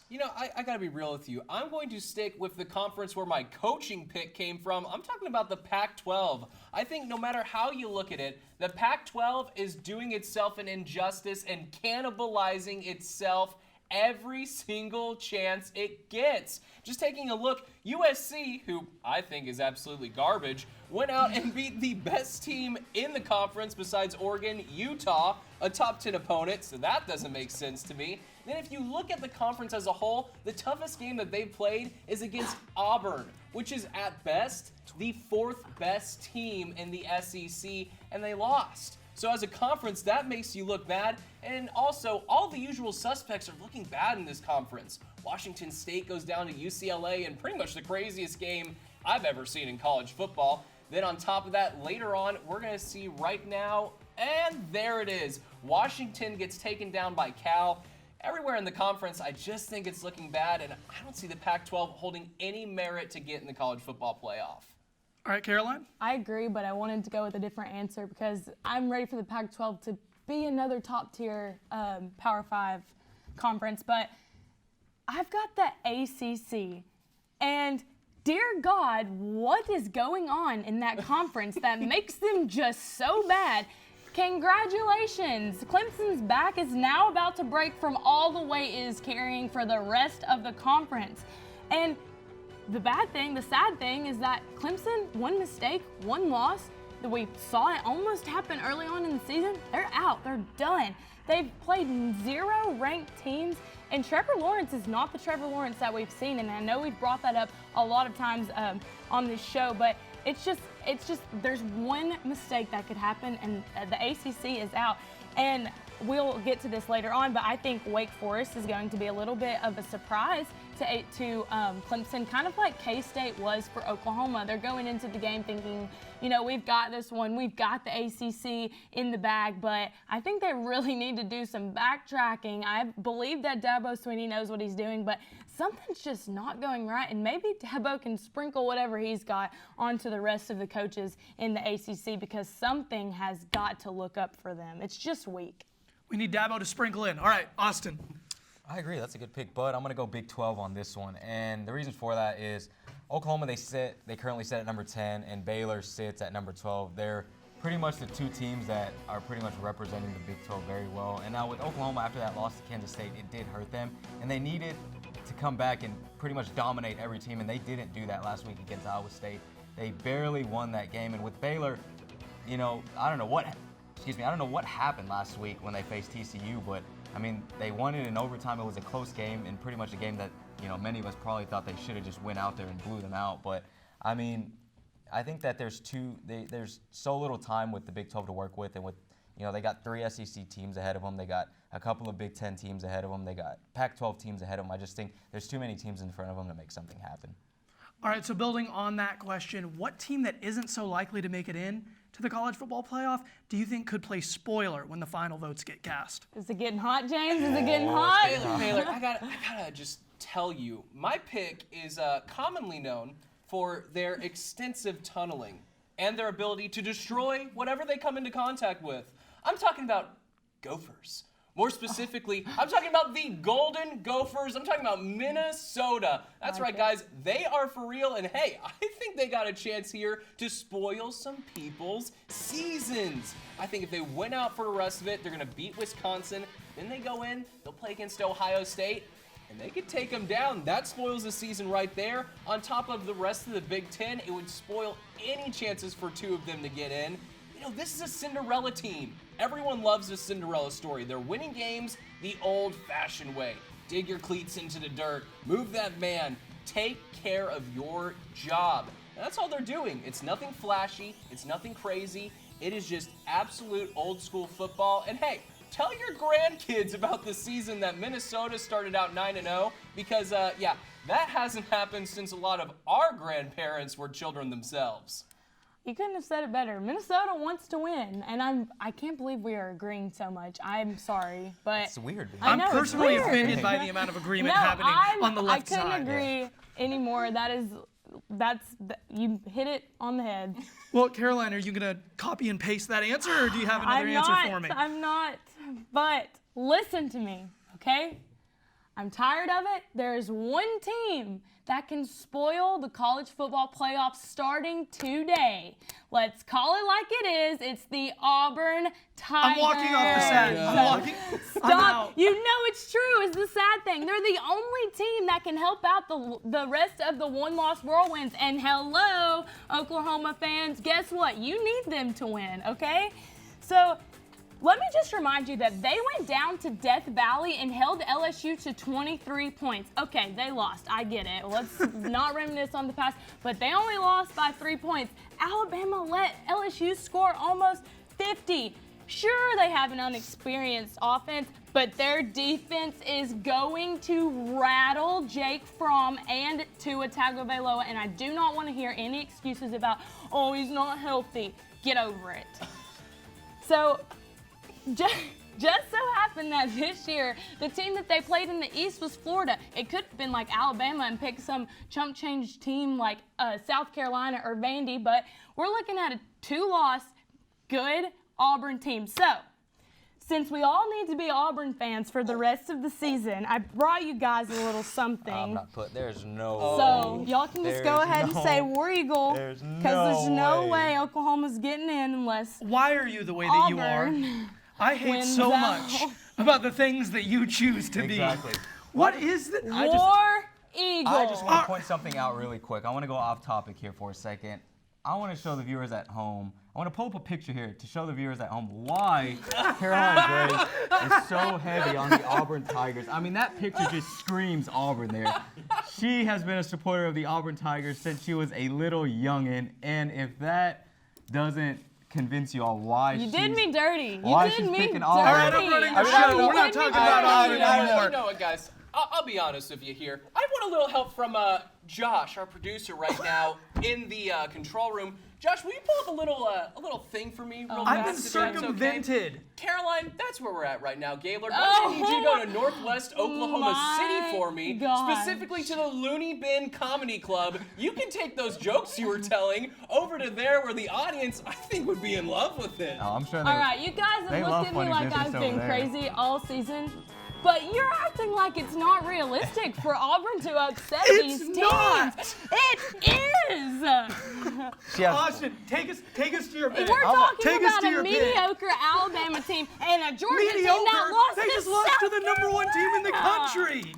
You know, I got to be real with you. I'm going to stick with the conference where my coaching pick came from. I'm talking about the Pac-12. I think no matter how you look at it, the Pac-12 is doing itself an injustice and cannibalizing itself every single chance it gets. Just taking a look, USC, who I think is absolutely garbage, went out and beat the best team in the conference besides Oregon, Utah, a top 10 opponent, so that doesn't make sense to me. Then if you look at the conference as a whole, the toughest game that they've played is against Auburn, which is at best the 4th best team in the SEC, and they lost. So as a conference, that makes you look bad, and also all the usual suspects are looking bad in this conference. Washington State goes down to UCLA in pretty much the craziest game I've ever seen in college football. Then on top of that, later on, we're going to see right now, and there it is. Washington gets taken down by Cal. Everywhere in the conference, I just think it's looking bad, and I don't see the Pac-12 holding any merit to get in the college football playoff. All right, Caroline? I agree, but I wanted to go with a different answer because I'm ready for the Pac-12 to be another top-tier Power 5 conference, but I've got the ACC, and dear God, what is going on in that conference that makes them just so bad? Congratulations! Clemson's back is now about to break from all the weight it is carrying for the rest of the conference. And the bad thing, the sad thing, is that Clemson, one mistake, one loss, that we saw it almost happen early on in the season, they're out, they're done. They've played 0 ranked teams, and Trevor Lawrence is not the Trevor Lawrence that we've seen, and I know we've brought that up a lot of times on this show, but it's just there's one mistake that could happen, and the ACC is out. And we'll get to this later on, but I think Wake Forest is going to be a little bit of a surprise to Clemson, kind of like K-State was for Oklahoma. They're going into the game thinking, you know, we've got this one, we've got the ACC in the bag, but I think they really need to do some backtracking. I believe that Dabo Swinney knows what he's doing, but something's just not going right, and maybe Dabo can sprinkle whatever he's got onto the rest of the coaches in the ACC because something has got to look up for them. It's just weak. We need Dabo to sprinkle in. All right, Austin. I agree. That's a good pick, but I'm going to go Big 12 on this one. And the reason for that is Oklahoma, they currently sit at number 10, and Baylor sits at number 12. They're pretty much the 2 teams that are pretty much representing the Big 12 very well. And now with Oklahoma, after that loss to Kansas State, it did hurt them. And they needed to come back and pretty much dominate every team, and they didn't do that last week against Iowa State. They barely won that game. And with Baylor, you know, I don't know what happened last week when they faced TCU, but I mean, they won it in overtime. It was a close game and pretty much a game that, you know, many of us probably thought they should have just went out there and blew them out. But I mean, I think that there's so little time with the Big 12 to work with, and with, you know, they got 3 SEC teams ahead of them. They got a couple of Big 10 teams ahead of them. They got Pac-12 teams ahead of them. I just think there's too many teams in front of them to make something happen. All right, so building on that question, what team that isn't so likely to make it in to the college football playoff do you think could play spoiler when the final votes get cast? Is it getting hot, James? Is it getting hot? Baylor, I gotta just tell you, my pick is commonly known for their extensive tunneling and their ability to destroy whatever they come into contact with. I'm talking about Gophers. More specifically, I'm talking about the Golden Gophers. I'm talking about Minnesota. That's right, guys. They are for real. And hey, I think they got a chance here to spoil some people's seasons. I think if they went out for the rest of it, they're going to beat Wisconsin. Then they go in, they'll play against Ohio State, and they could take them down. That spoils the season right there. On top of the rest of the Big Ten, it would spoil any chances for 2 of them to get in. You know, this is a Cinderella team. Everyone loves a Cinderella story. They're winning games the old-fashioned way. Dig your cleats into the dirt. Move that man. Take care of your job. And that's all they're doing. It's nothing flashy. It's nothing crazy. It is just absolute old-school football. And hey, tell your grandkids about the season that Minnesota started out 9-0 because, yeah, that hasn't happened since a lot of our grandparents were children themselves. You couldn't have said it better. Minnesota wants to win, and I can't believe we are agreeing so much. I'm sorry, but it's weird. I know, I'm personally it's weird. offended by the amount of agreement No, happening on the left side. I couldn't agree anymore. You hit it on the head. Well, Caroline, are you going to copy and paste that answer, or do you have another answer for me? I'm not, but listen to me, okay? I'm tired of it. There's one team that can spoil the college football playoffs starting today. Let's call it like it is. It's the Auburn Tigers. I'm walking off the set. I'm walking. Stop. I'm out. You know it's true is the sad thing. They're the only team that can help out the rest of the one-loss Whirlwinds. And hello, Oklahoma fans, guess what? You need them to win, okay? So let me just remind you that they went down to Death Valley and held LSU to 23 points. Okay, they lost. I get it. Let's not reminisce on the past, but they only lost by 3 points. Alabama let LSU score almost 50. Sure, they have an unexperienced offense, but their defense is going to rattle Jake Fromm and Tua Tagovailoa, and I do not want to hear any excuses about, oh, he's not healthy. Get over it. So, just so happened that this year, the team that they played in the East was Florida. It could have been like Alabama and pick some chump change team like South Carolina or Vandy, but we're looking at a 2-loss, good Auburn team. So, since we all need to be Auburn fans for the rest of the season, I brought you guys a little something. I'm not put. There's no. So y'all can just go ahead and say War Eagle, because there's no way Oklahoma's getting in unless. Why are you the way that you are? I hate so much about the things that you choose to be. What is the War Eagle? I just want to point something out really quick. I want to go off topic here for a second. I want to show the viewers at home. I want to pull up a picture here to show the viewers at home why Caroline Grace is so heavy on the Auburn Tigers. I mean, that picture just screams Auburn there. She has been a supporter of the Auburn Tigers since she was a little youngin', and if that doesn't convince you all why you did me dirty. Why you did she's me picking dirty. Auburn. All right, I'm running the show. We're not talking about Auburn anymore. You know what, guys? I'll be honest with you here. I want a little help from Josh, our producer, right now in the control room. Josh, will you pull up a little thing for me real fast? I've been circumvented. Okay? Caroline, that's where we're at right now. Gaylord, I need you to go to Northwest Oklahoma City for me, specifically to the Looney Bin Comedy Club. You can take those jokes you were telling over to there where the audience, I think, would be in love with it. Oh, I'm sure All right, you guys have looked at me like I've been crazy all season. But you're acting like it's not realistic for Auburn to upset these teams. Not. It is. Austin, take us to your pick. We're talking about a pick. mediocre Alabama team and a Georgia team that lost They just lost to the number 1 team in the country.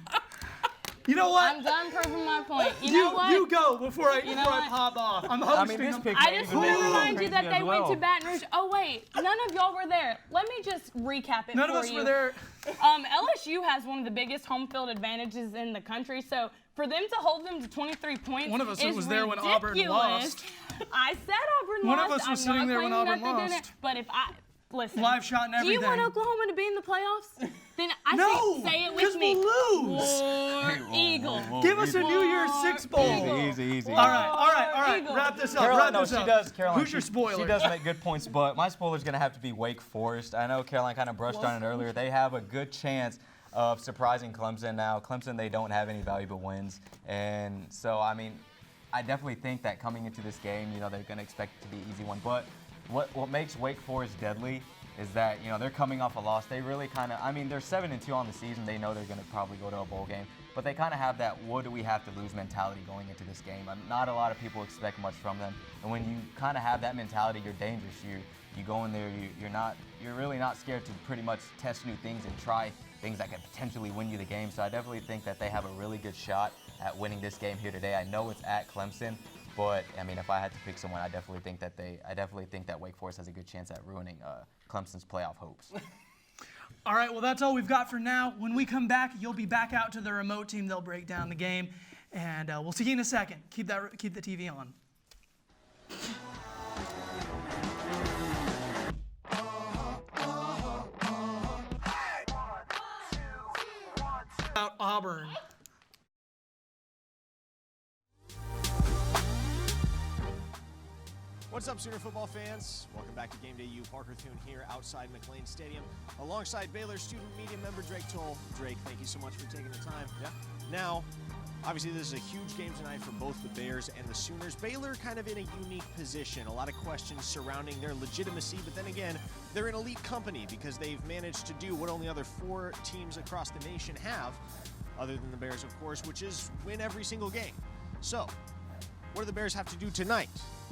You know what? I'm done proving my point. You know what? You go before I pop off. I'm hosting. I just want to remind you that they went to Baton Rouge. Oh wait, none of y'all were there. Let me just recap it for you. None of us were there. LSU has one of the biggest home field advantages in the country, so for them to hold them to 23 points One of us is was there when ridiculous. Auburn lost. I said Auburn One lost. of us was I'm sitting not there when claiming Auburn that they didn't, lost. but if I listen, Live shot and do you want everything. Oklahoma to be in the playoffs? Then I No, say it with 'cause me. we'll lose. War Eagle. Give us a New Year's Six bowl. Easy. All right. Wrap this up. Caroline, Wrap this up. she does. Caroline, Who's your spoiler? She does make good points, but my spoiler's going to have to be Wake Forest. I know Caroline kind of brushed on it earlier. They have a good chance of surprising Clemson now. Clemson, they don't have any valuable wins. And so, I mean, I definitely think that coming into this game, they're going to expect it to be an easy one. But what makes Wake Forest deadly is that, they're coming off a loss. They really kind of, they're 7-2 on the season. They know they're going to probably go to a bowl game. But they kind of have that what do we have to lose mentality going into this game. Not a lot of people expect much from them. And when you kind of have that mentality, you're dangerous. You go in there, you're really not scared to pretty much test new things and try things that could potentially win you the game. So I definitely think that they have a really good shot at winning this game here today. I know it's at Clemson, but if I had to pick someone, I definitely think that Wake Forest has a good chance at ruining Clemson's playoff hopes. All right, well, that's all we've got for now. When we come back, you'll be back out to the remote team. They'll break down the game, and we'll see you in a second. Keep the TV on. About Auburn. What's up, Sooner football fans? Welcome back to Gameday U. Parker Thune here outside McLean Stadium alongside Baylor student media member Drake Toll. Drake, thank you so much for taking the time. Yeah. Now, obviously, this is a huge game tonight for both the Bears and the Sooners. Baylor kind of in a unique position. A lot of questions surrounding their legitimacy, but then again, they're an elite company because they've managed to do what only other 4 teams across the nation have, other than the Bears, of course, which is win every single game. So, what do the Bears have to do tonight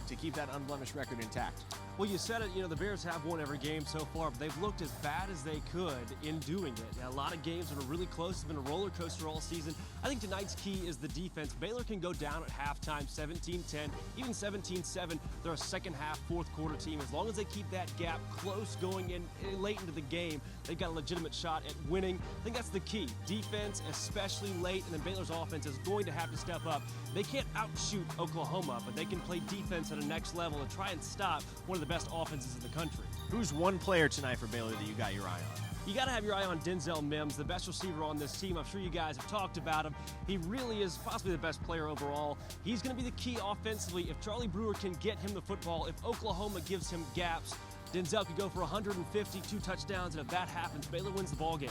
to keep that unblemished record intact? Well, you said it, the Bears have won every game so far, but they've looked as bad as they could in doing it. A lot of games that are really close. It's been a roller coaster all season. I think tonight's key is the defense. Baylor can go down at halftime, 17-10, even 17-7. They're a second half, fourth quarter team. As long as they keep that gap close going in late into the game, they've got a legitimate shot at winning. I think that's the key. Defense, especially late, and then Baylor's offense is going to have to step up. They can't outshoot Oklahoma, but they can play defense at a next level and try and stop one of the best offenses in the country. Who's one player tonight for Baylor that you got your eye on? You got to have your eye on Denzel Mims, the best receiver on this team. I'm sure you guys have talked about him. He really is possibly the best player overall. He's going to be the key offensively. If Charlie Brewer can get him the football, if Oklahoma gives him gaps, Denzel could go for 150, 2 touchdowns, and if that happens, Baylor wins the ball game.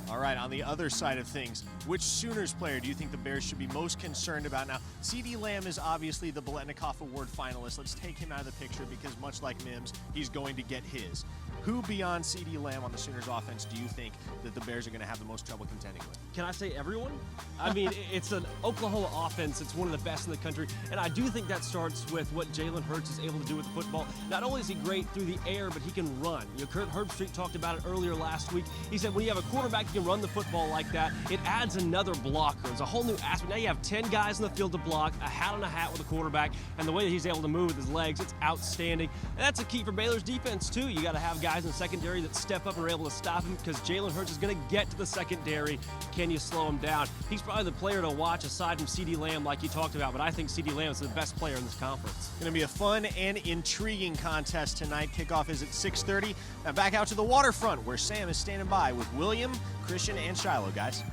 All right, on the other side of things, which Sooners player do you think the Bears should be most concerned about? Now, C.D. Lamb is obviously the Biletnikoff Award finalist. Let's take him out of the picture because much like Mims, he's going to get his. Who beyond C.D. Lamb on the Sooners offense do you think that the Bears are going to have the most trouble contending with? Can I say everyone? I mean, it's an Oklahoma offense. It's one of the best in the country. And I do think that starts with what Jalen Hurts is able to do with the football. Not only is he great through the air, but he can run. Kurt Herbstreit talked about it earlier last week. He said when you have a quarterback who can run the football like that, it adds another blocker. It's a whole new aspect. Now you have 10 guys in the field to block, a hat on a hat with a quarterback, and the way that he's able to move with his legs, it's outstanding. And that's a key for Baylor's defense, too. You got to have guys in the secondary that step up and are able to stop him because Jalen Hurts is going to get to the secondary. Can you slow him down? He's probably the player to watch aside from C.D. Lamb like you talked about, but I think C.D. Lamb is the best player in this conference. Going to be a fun and intriguing contest tonight. Kickoff is at 6:30. Now back out to the waterfront where Sam is standing by with William, Christian, and Shiloh, guys.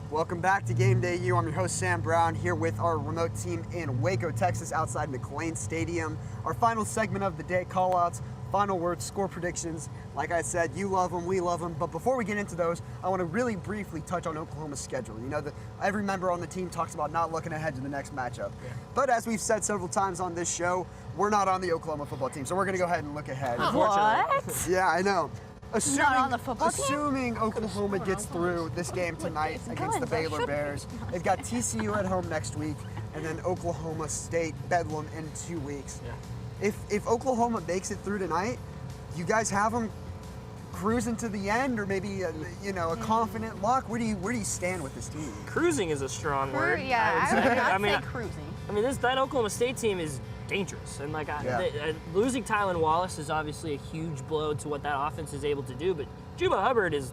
Welcome back to Gameday U. I'm your host, Sam Brown, here with our remote team in Waco, Texas, outside McLean Stadium. Our final segment of the day, call-outs, final words, score predictions. Like I said, you love them, we love them. But before we get into those, I want to really briefly touch on Oklahoma's schedule. Every member on the team talks about not looking ahead to the next matchup. Yeah. But as we've said several times on this show, we're not on the Oklahoma football team, so we're going to go ahead and look ahead. What? Yeah, I know. Not on the football team? Assuming Oklahoma gets through this game tonight against the Baylor Bears, they've got TCU at home next week, and then Oklahoma State Bedlam in 2 weeks. Yeah. If Oklahoma makes it through tonight, you guys have them cruising to the end, or maybe a confident lock? Where do you stand with this team? Cruising is a strong word. Yeah, I would say cruising. I mean, that Oklahoma State team is dangerous, and losing Tylan Wallace is obviously a huge blow to what that offense is able to do. But Juba Hubbard is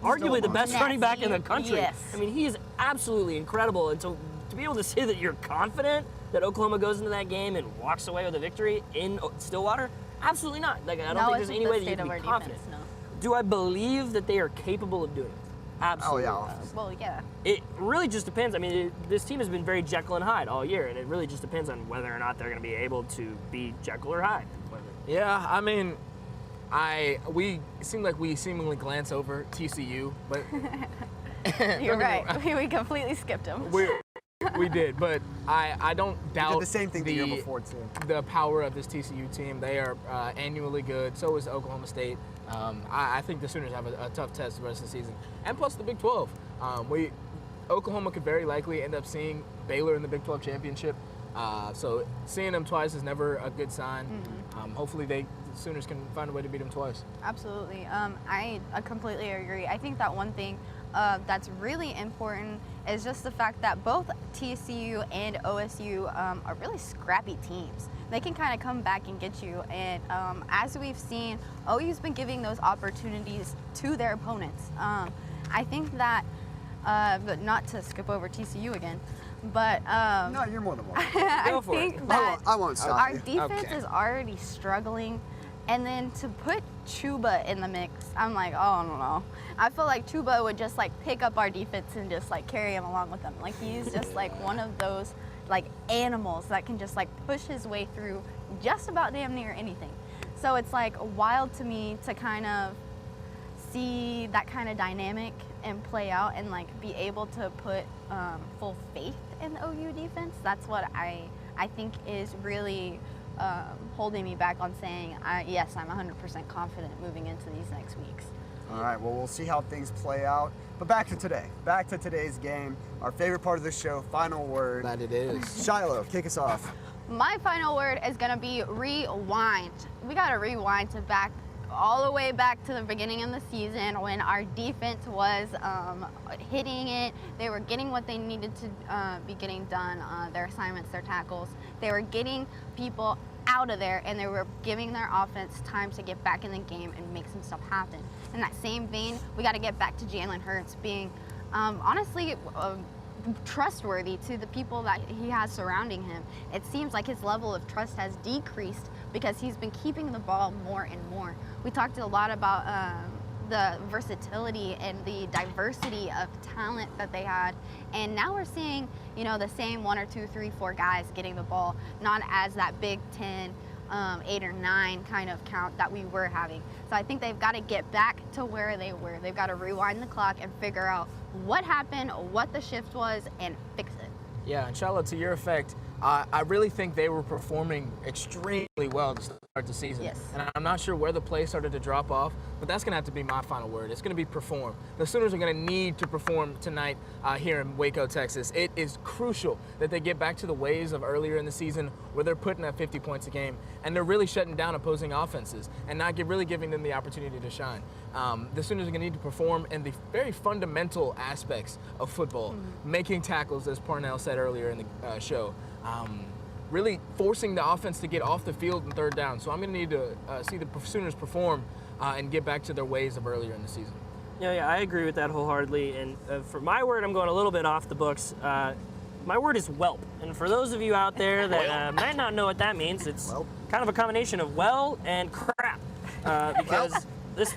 arguably the best running back in the country. Yes. I mean, he is absolutely incredible, and so to be able to say that you're confident that Oklahoma goes into that game and walks away with a victory in Stillwater, absolutely not. I don't think there's any way that you can be confident. Defense, no. Do I believe that they are capable of doing it? Absolutely. Oh, yeah. Well, yeah. It really just depends. I mean, this team has been very Jekyll and Hyde all year, and it really just depends on whether or not they're going to be able to be Jekyll or Hyde. Yeah, I mean, we seem like we seemingly glance over TCU, but you're right. We completely skipped them. We did, but I don't doubt did the same thing the year before too. The power of this TCU team. They are annually good. So is Oklahoma State. I think the Sooners have a tough test the rest of the season, and plus the Big 12. Oklahoma could very likely end up seeing Baylor in the Big 12 championship. So seeing them twice is never a good sign. Mm-hmm. Hopefully the Sooners can find a way to beat them twice. Absolutely. I completely agree. I think that one thing that's really important is just the fact that both TCU and OSU are really scrappy teams. They can kind of come back and get you. And as we've seen, OU's been giving those opportunities to their opponents. I think that, but not to skip over TCU again, but no, you're more than welcome. I think that I won't stop our you. defense is already struggling. And then to put Chuba in the mix, I'm like, oh, no. I feel like Chuba would just like pick up our defense and just like carry him along with them. Like he's just like one of those like animals that can just like push his way through just about damn near anything. So it's like wild to me to kind of see that kind of dynamic and play out and like be able to put full faith in the OU defense. That's what I think is really holding me back on saying, yes, I'm 100% confident moving into these next weeks. All right, well, we'll see how things play out. But back to today, back to today's game, our favorite part of the show, final word. That it is. Shiloh, kick us off. My final word is gonna be rewind. We gotta rewind to back all the way back to the beginning of the season when our defense was hitting it. They were getting what they needed to be getting done, their assignments, their tackles. They were getting people out of there, and they were giving their offense time to get back in the game and make some stuff happen. In that same vein, we got to get back to Jalen Hurts being honestly trustworthy to the people that he has surrounding him. It seems like his level of trust has decreased because he's been keeping the ball more and more. We talked a lot about the versatility and the diversity of talent that they had, and now we're seeing, you know, the same 1 or 2, 3, 4 guys getting the ball, not as that Big 10, 8 or 9 kind of count that we were having. So I think they've got to get back to where they were. They've got to rewind the clock and figure out what happened, what the shift was, and fix it. Yeah, and Charlotte, to your effect, I really think they were performing extremely well to start the season. Yes. And I'm not sure where the play started to drop off, but that's going to have to be my final word. It's going to be perform. The Sooners are going to need to perform tonight here in Waco, Texas. It is crucial that they get back to the ways of earlier in the season where they're putting up 50 points a game and they're really shutting down opposing offenses and not really giving them the opportunity to shine. The Sooners are going to need to perform in the very fundamental aspects of football, making tackles, as Parnell said earlier in the show. Really forcing the offense to get off the field in third down. So I'm going to need to see the Sooners perform and get back to their ways of earlier in the season. Yeah, I agree with that wholeheartedly. And for my word, I'm going a little bit off the books. My word is whelp. And for those of you out there that might not know what that means, it's kind of a combination of well and crap. Because this,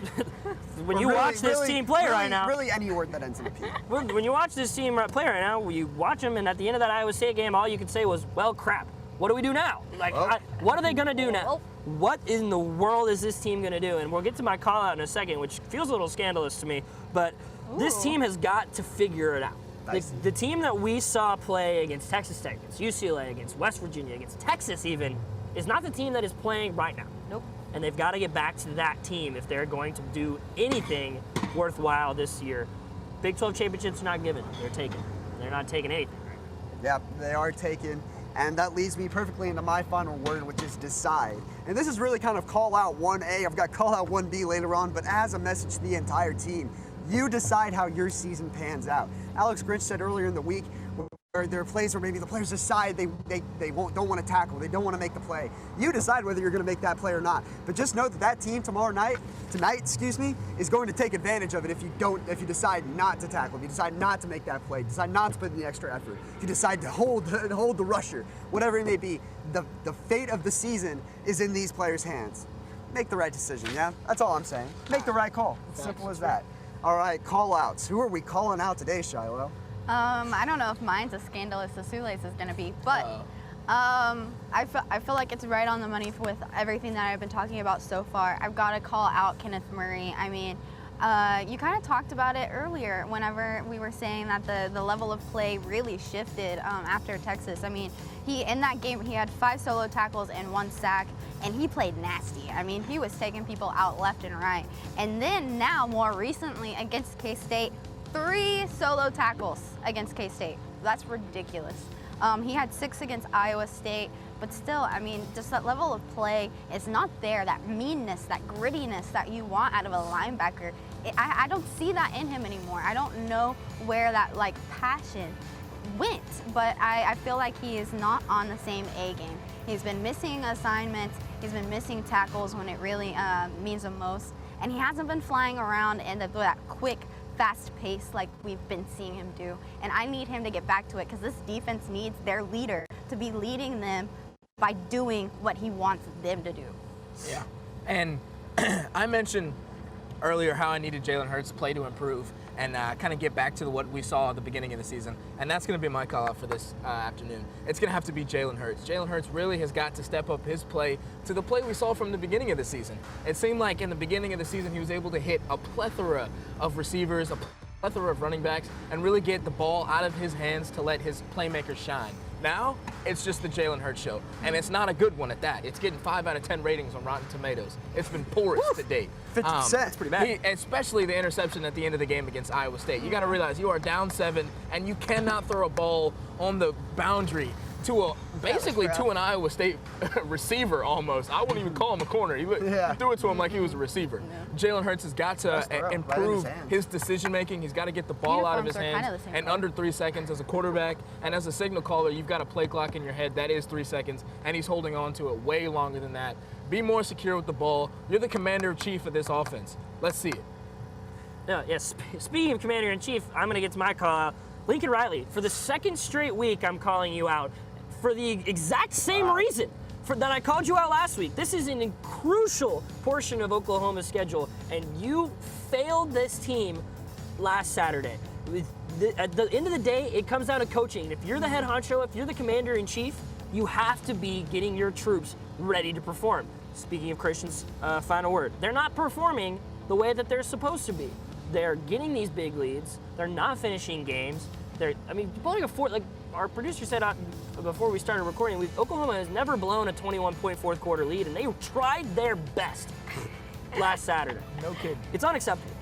when you watch this team play right now, really any word that ends in a P. When you watch this team play right now, you watch them, and at the end of that Iowa State game, all you could say was, "Well, crap. What do we do now? Like, what are they gonna do now? What in the world is this team gonna do?" And we'll get to my call out in a second, which feels a little scandalous to me, but this team has got to figure it out. The team that we saw play against Texas Tech, against UCLA, against West Virginia, against Texas even, is not the team that is playing right now. Nope. And they've got to get back to that team if they're going to do anything worthwhile this year. Big 12 championships are not given. They're taken. They're not taking anything. Yeah, they are taken. And that leads me perfectly into my final word, which is decide. And this is really kind of call out 1A. I've got call out 1B later on, but as a message to the entire team, you decide how your season pans out. Alex Grinch said earlier in the week, where there are plays where maybe the players decide they don't want to tackle, they don't want to make the play. You decide whether you're going to make that play or not. But just know that that team tonight, is going to take advantage of it if you decide not to tackle, if you decide not to make that play, decide not to put in the extra effort, if you decide to hold the rusher, whatever it may be. The fate of the season is in these players' hands. Make the right decision, yeah? That's all I'm saying. Make the right call. It's simple as that. All right, call outs. Who are we calling out today, Shiloh? I don't know if mine's as scandalous as Sule's is going to be, but I feel like it's right on the money with everything that I've been talking about so far. I've got to call out Kenneth Murray. I mean, you kind of talked about it earlier whenever we were saying that the level of play really shifted after Texas. I mean, in that game, he had 5 solo tackles and 1 sack, and he played nasty. I mean, he was taking people out left and right. And then now, more recently, against K-State, 3 solo tackles against K-State. That's ridiculous. He had 6 against Iowa State, but still, I mean, just that level of play is not there. That meanness, that grittiness that you want out of a linebacker, I don't see that in him anymore. I don't know where that passion went, but I feel like he is not on the same A game. He's been missing assignments. He's been missing tackles when it really means the most, and he hasn't been flying around in that quick, fast pace like we've been seeing him do. And I need him to get back to it because this defense needs their leader to be leading them by doing what he wants them to do. Yeah. And I mentioned earlier how I needed Jalen Hurts' play to improve. and kind of get back to what we saw at the beginning of the season. And that's going to be my call out for this afternoon. It's going to have to be Jalen Hurts. Jalen Hurts really has got to step up his play to the play we saw from the beginning of the season. It seemed like in the beginning of the season he was able to hit a plethora of receivers, a plethora of running backs, and really get the ball out of his hands to let his playmakers shine. Now, it's just the Jalen Hurts show, and it's not a good one at that. It's getting 5 out of 10 ratings on Rotten Tomatoes. It's been porous to date. 50%. That's pretty bad. Especially the interception at the end of the game against Iowa State. You got to realize you are down 7, and you cannot throw a ball on the boundary to basically to an Iowa State receiver almost. I wouldn't even call him a corner. He threw it to him like he was a receiver. Jalen Hurts has got to improve his decision making. He's got to get the ball out of his hands and under 3 seconds as a quarterback. And as a signal caller, you've got a play clock in your head. That is 3 seconds, and he's holding on to it way longer than that. Be more secure with the ball. You're the commander-in-chief of this offense. Let's see it. Yes. Speaking of commander-in-chief, I'm going to get to my call out. Lincoln Riley, for the second straight week, I'm calling you out for the exact same reason that I called you out last week. This is a crucial portion of Oklahoma's schedule, and you failed this team last Saturday. At the end of the day, it comes down to coaching. If you're the head honcho, if you're the commander-in-chief, you have to be getting your troops ready to perform. Speaking of Christian's final word, they're not performing the way that they're supposed to be. They're getting these big leads. They're not finishing games. Blowing a like our producer said before we started recording, Oklahoma has never blown a 21-point fourth quarter lead, and they tried their best last Saturday. No kidding. It's unacceptable.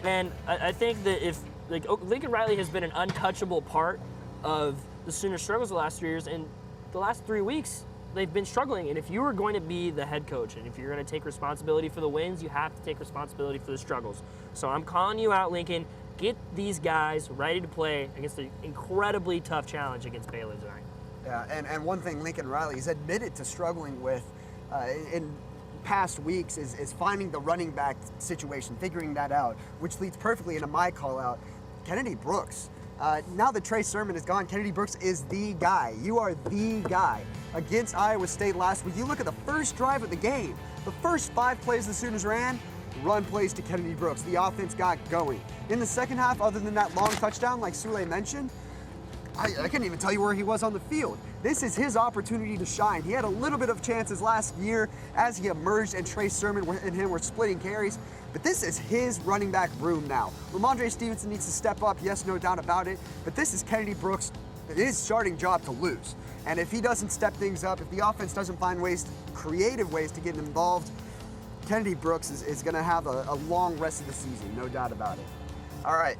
And I think that if Lincoln Riley has been an untouchable part of the Sooners' struggles the last 3 years, and the last 3 weeks they've been struggling. And if you are going to be the head coach, and if you're going to take responsibility for the wins, you have to take responsibility for the struggles. So I'm calling you out, Lincoln. Get these guys ready to play against an incredibly tough challenge against Baylor tonight. Yeah, and one thing Lincoln Riley has admitted to struggling with in past weeks is finding the running back situation, figuring that out, which leads perfectly into my call out. Kennedy Brooks. Now that Trey Sermon is gone, Kennedy Brooks is the guy. You are the guy. Against Iowa State last week, you look at the first drive of the game. The first 5 plays the Sooners ran, run plays to Kennedy Brooks. The offense got going. In the second half, other than that long touchdown, like Sule mentioned, I couldn't even tell you where he was on the field. This is his opportunity to shine. He had a little bit of chances last year as he emerged, and Trey Sermon and him were splitting carries. But this is his running back room now. Ramondre Stevenson needs to step up, yes, no doubt about it. But this is Kennedy Brooks, his starting job to lose. And if he doesn't step things up, if the offense doesn't find creative ways to get involved, Kennedy Brooks is going to have a long rest of the season, no doubt about it. All right,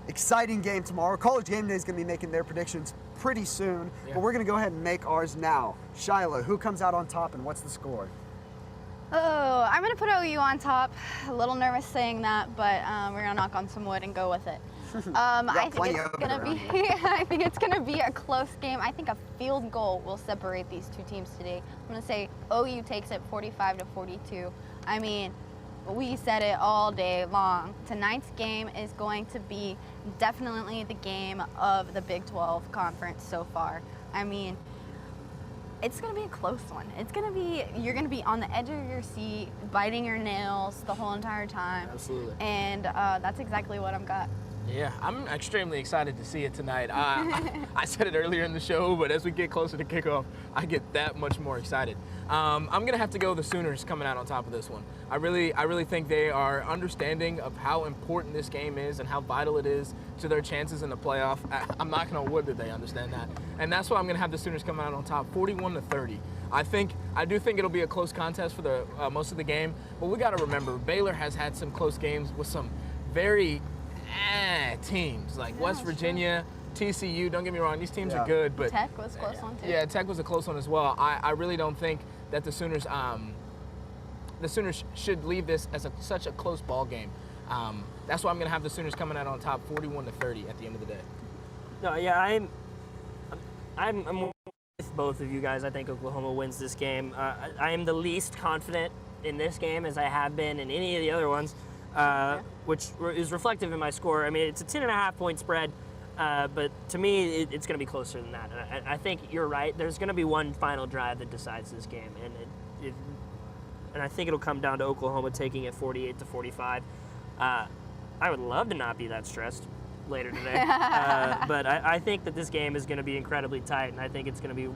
exciting game tomorrow. College Game Day is going to be making their predictions pretty soon, but we're going to go ahead and make ours now. Shiloh, who comes out on top and what's the score? Oh, I'm going to put OU on top. A little nervous saying that, but we're going to knock on some wood and go with it. I think it's going to be a close game. I think a field goal will separate these two teams today. I'm going to say OU takes it 45-42. I mean, we said it all day long. Tonight's game is going to be definitely the game of the Big 12 conference so far. I mean, it's going to be a close one. You're going to be on the edge of your seat, biting your nails the whole entire time. Absolutely. And that's exactly what I've got. Yeah, I'm extremely excited to see it tonight. I said it earlier in the show, but as we get closer to kickoff, I get that much more excited. I'm gonna have to go with the Sooners coming out on top of this one. I really think they are understanding of how important this game is and how vital it is to their chances in the playoff. I'm knocking on wood that they understand that, and that's why I'm gonna have the Sooners coming out on top, 41-30. I do think it'll be a close contest for the most of the game, but we got to remember Baylor has had some close games with some very teams like West Virginia, TCU. Don't get me wrong; these teams are good, but Tech was a close one too. Yeah, Tech was a close one as well. I really don't think that the Sooners should leave this as such a close ball game. That's why I'm going to have the Sooners coming out on top, 41-30 at the end of the day. No, yeah, I'm with both of you guys. I think Oklahoma wins this game. I am the least confident in this game as I have been in any of the other ones. Which is reflective in my score. I mean, it's a 10.5-point spread, but to me, it's going to be closer than that. And I think you're right. There's going to be one final drive that decides this game, and I think it'll come down to Oklahoma taking it 48-45. I I would love to not be that stressed later today. But I think that this game is going to be incredibly tight, and I think it's going to be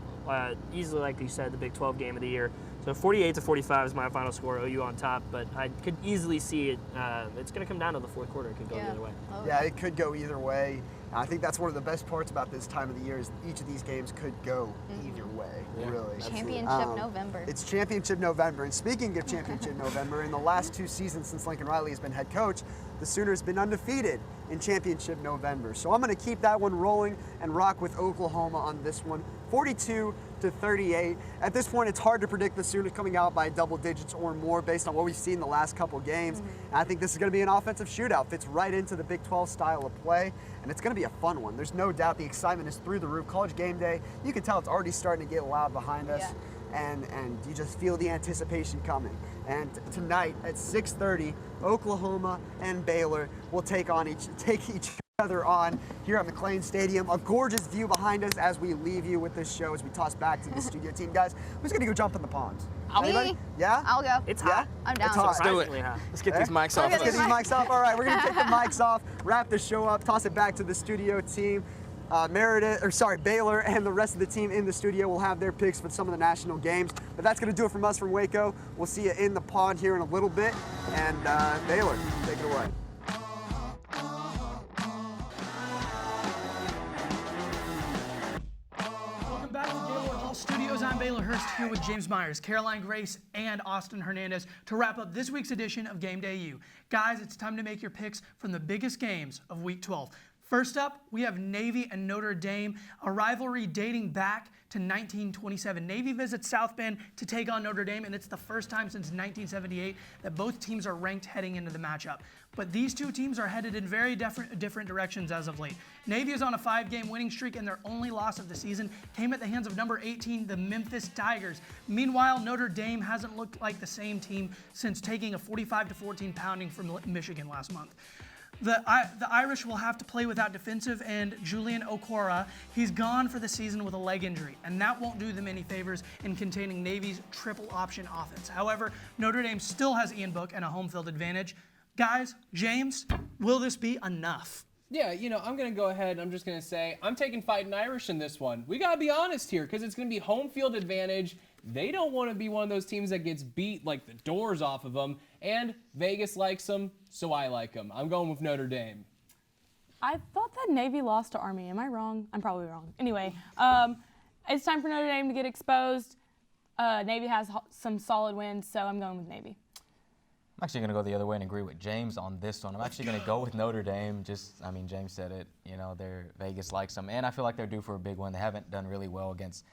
easily, like you said, the Big 12 game of the year. So 48-45 is my final score, OU on top, but I could easily see it. It's going to come down to the fourth quarter. It could go the other way. Yeah, it could go either way. I think that's one of the best parts about this time of the year is each of these games could go either way, really. Championship November. It's Championship November. And speaking of Championship November, in the last 2 seasons since Lincoln Riley has been head coach, the Sooners have been undefeated in Championship November. So I'm going to keep that one rolling and rock with Oklahoma on this one. 42-38. At this point, it's hard to predict the Sooners coming out by double digits or more based on what we've seen the last couple games. And I think this is going to be an offensive shootout. Fits right into the Big 12 style of play, and it's going to be a fun one. There's no doubt the excitement is through the roof. College game day, you can tell it's already starting to get loud behind us. And you just feel the anticipation coming. And tonight at 6:30, Oklahoma and Baylor will take each other on here at McLean Stadium. A gorgeous view behind us as we leave you with this show as we toss back to the studio team. Guys, who's gonna go jump in the ponds? Anybody? Yeah? I'll go. It's hot. I'm down. It's hot. Let's do it. Let's get these mics off. Let's get these mics off. All right, we're gonna take the mics off, wrap the show up, toss it back to the studio team. Baylor and the rest of the team in the studio will have their picks for some of the national games. But that's going to do it from us from Waco. We'll see you in the pond here in a little bit. And Baylor, take it away. Welcome back to Gaylord Hall Studios. I'm Baylor Hurst here with James Myers, Caroline Grace, and Austin Hernandez to wrap up this week's edition of Game Day U. Guys, it's time to make your picks from the biggest games of Week 12. First up, we have Navy and Notre Dame, a rivalry dating back to 1927. Navy visits South Bend to take on Notre Dame, and it's the first time since 1978 that both teams are ranked heading into the matchup. But these two teams are headed in very different directions as of late. Navy is on a 5-game winning streak, and their only loss of the season came at the hands of number 18, the Memphis Tigers. Meanwhile, Notre Dame hasn't looked like the same team since taking a 45-14 pounding from Michigan last month. The Irish will have to play without defensive end Julian Okora. He's gone for the season with a leg injury, and that won't do them any favors in containing Navy's triple option offense. However, Notre Dame still has Ian Book and a home field advantage. Guys, James, will this be enough? Yeah, I'm going to go ahead. I'm just going to say I'm taking Fighting Irish in this one. We got to be honest here because it's going to be home field advantage. They don't want to be one of those teams that gets beat like the doors off of them. And Vegas likes them, so I like them. I'm going with Notre Dame. I thought that Navy lost to Army. Am I wrong? I'm probably wrong. Anyway, it's time for Notre Dame to get exposed. Navy has some solid wins, so I'm going with Navy. I'm actually going to go the other way and agree with James on this one. I'm actually going to go with Notre Dame. James said it. Vegas likes them, and I feel like they're due for a big one. They haven't done really well against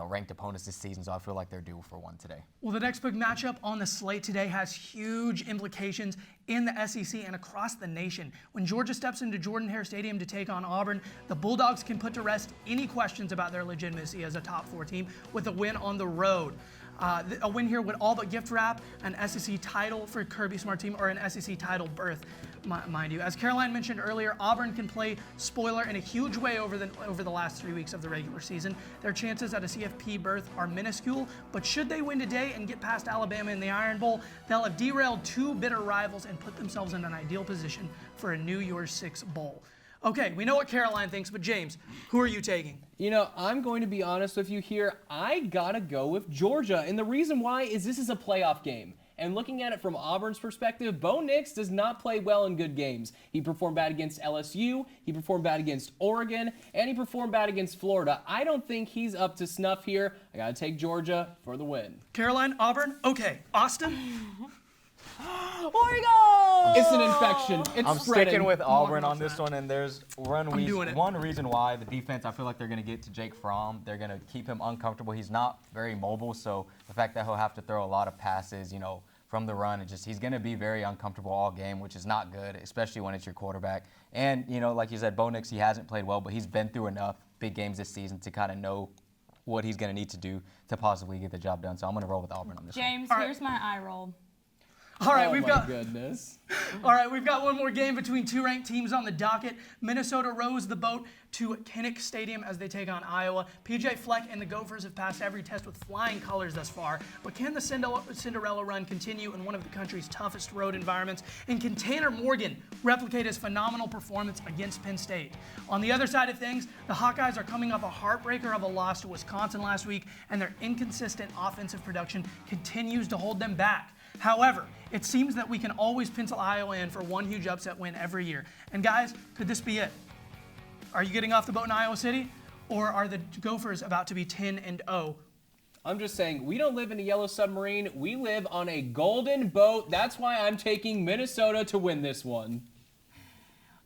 ranked opponents this season, so I feel like they're due for one today. Well, the next big matchup on the slate today has huge implications in the SEC and across the nation. When Georgia steps into Jordan-Hare Stadium to take on Auburn, the Bulldogs can put to rest any questions about their legitimacy as a top 4 team with a win on the road. A win here would all but gift wrap an SEC title for Kirby Smart team, or an SEC title berth, mind you. As Caroline mentioned earlier, Auburn can play spoiler in a huge way over the last 3 weeks of the regular season. Their chances at a CFP berth are minuscule, but should they win today and get past Alabama in the Iron Bowl, they'll have derailed 2 bitter rivals and put themselves in an ideal position for a New Year's 6 bowl. Okay, we know what Caroline thinks, but James, who are you taking? I'm going to be honest with you here. I gotta go with Georgia, and the reason why is this is a playoff game. And looking at it from Auburn's perspective, Bo Nix does not play well in good games. He performed bad against LSU, he performed bad against Oregon, and he performed bad against Florida. I don't think he's up to snuff here. I gotta take Georgia for the win. Caroline, Auburn, okay. Austin? Oregon! It's an infection. It's I'm spreading. sticking with Auburn on this one, and there's one reason why the defense, I feel like they're going to get to Jake Fromm. They're going to keep him uncomfortable. He's not very mobile, so the fact that he'll have to throw a lot of passes, from the run, he's going to be very uncomfortable all game, which is not good, especially when it's your quarterback. And, like you said, Bo Nix, he hasn't played well, but he's been through enough big games this season to kind of know what he's going to need to do to possibly get the job done. So I'm going to roll with Auburn on this one. James, here's my eye roll. All right, oh we've my got. goodness. All right, we've got one more game between two ranked teams on the docket. Minnesota rows the boat to Kinnick Stadium as they take on Iowa. PJ Fleck and the Gophers have passed every test with flying colors thus far, but can the Cinderella run continue in one of the country's toughest road environments? And can Tanner Morgan replicate his phenomenal performance against Penn State? On the other side of things, the Hawkeyes are coming off a heartbreaker of a loss to Wisconsin last week, and their inconsistent offensive production continues to hold them back. However, it seems that we can always pencil Iowa in for one huge upset win every year. And guys, could this be it? Are you getting off the boat in Iowa City? Or are the Gophers about to be 10-0? I'm just saying, we don't live in a yellow submarine. We live on a golden boat. That's why I'm taking Minnesota to win this one.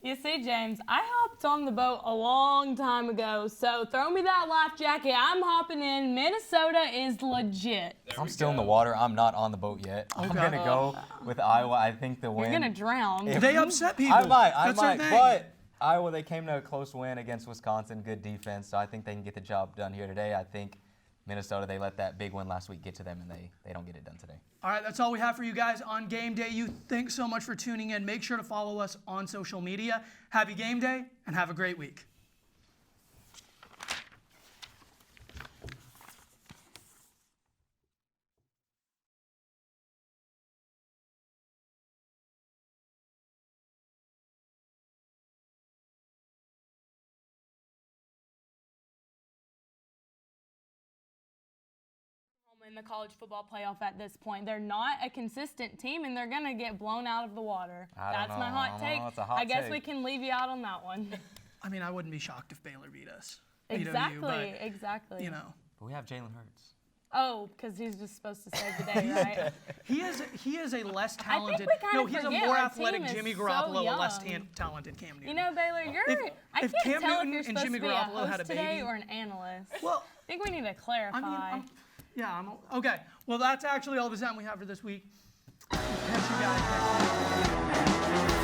You see, James, I hopped on the boat a long time ago, so throw me that life jacket. I'm hopping in. Minnesota is legit. I'm still in the water. I'm not on the boat yet. I'm going to go with Iowa. I think the win. You're going to drown. They upset people. I might. That's their thing. But Iowa, they came to a close win against Wisconsin. Good defense. So I think they can get the job done here today. I think Minnesota, they let that big win last week get to them, and they don't get it done today. All right, that's all we have for you guys on Game Day U. Thanks so much for tuning in. Make sure to follow us on social media. Happy game day, and have a great week. In the college football playoff at this point. They're not a consistent team, and they're going to get blown out of the water. That's my hot take. It's a hot I guess take. we can leave you out on that one. I mean, I wouldn't be shocked if Baylor beat us. Exactly, exactly. You know. But we have Jalen Hurts. Oh, because he's just supposed to save the day, right? He is a less talented. I think we kind of he's a forget more our athletic team is Jimmy so Garoppolo, a young. less talented Cam Newton. You know, Baylor, I if can't Cam tell Newton if you're and supposed Jimmy to be Garoppolo a had a host today baby. or an analyst. Well, I think we need to clarify. I mean, I'm okay. Well, that's actually all the time we have for this week. Catch you guys next week.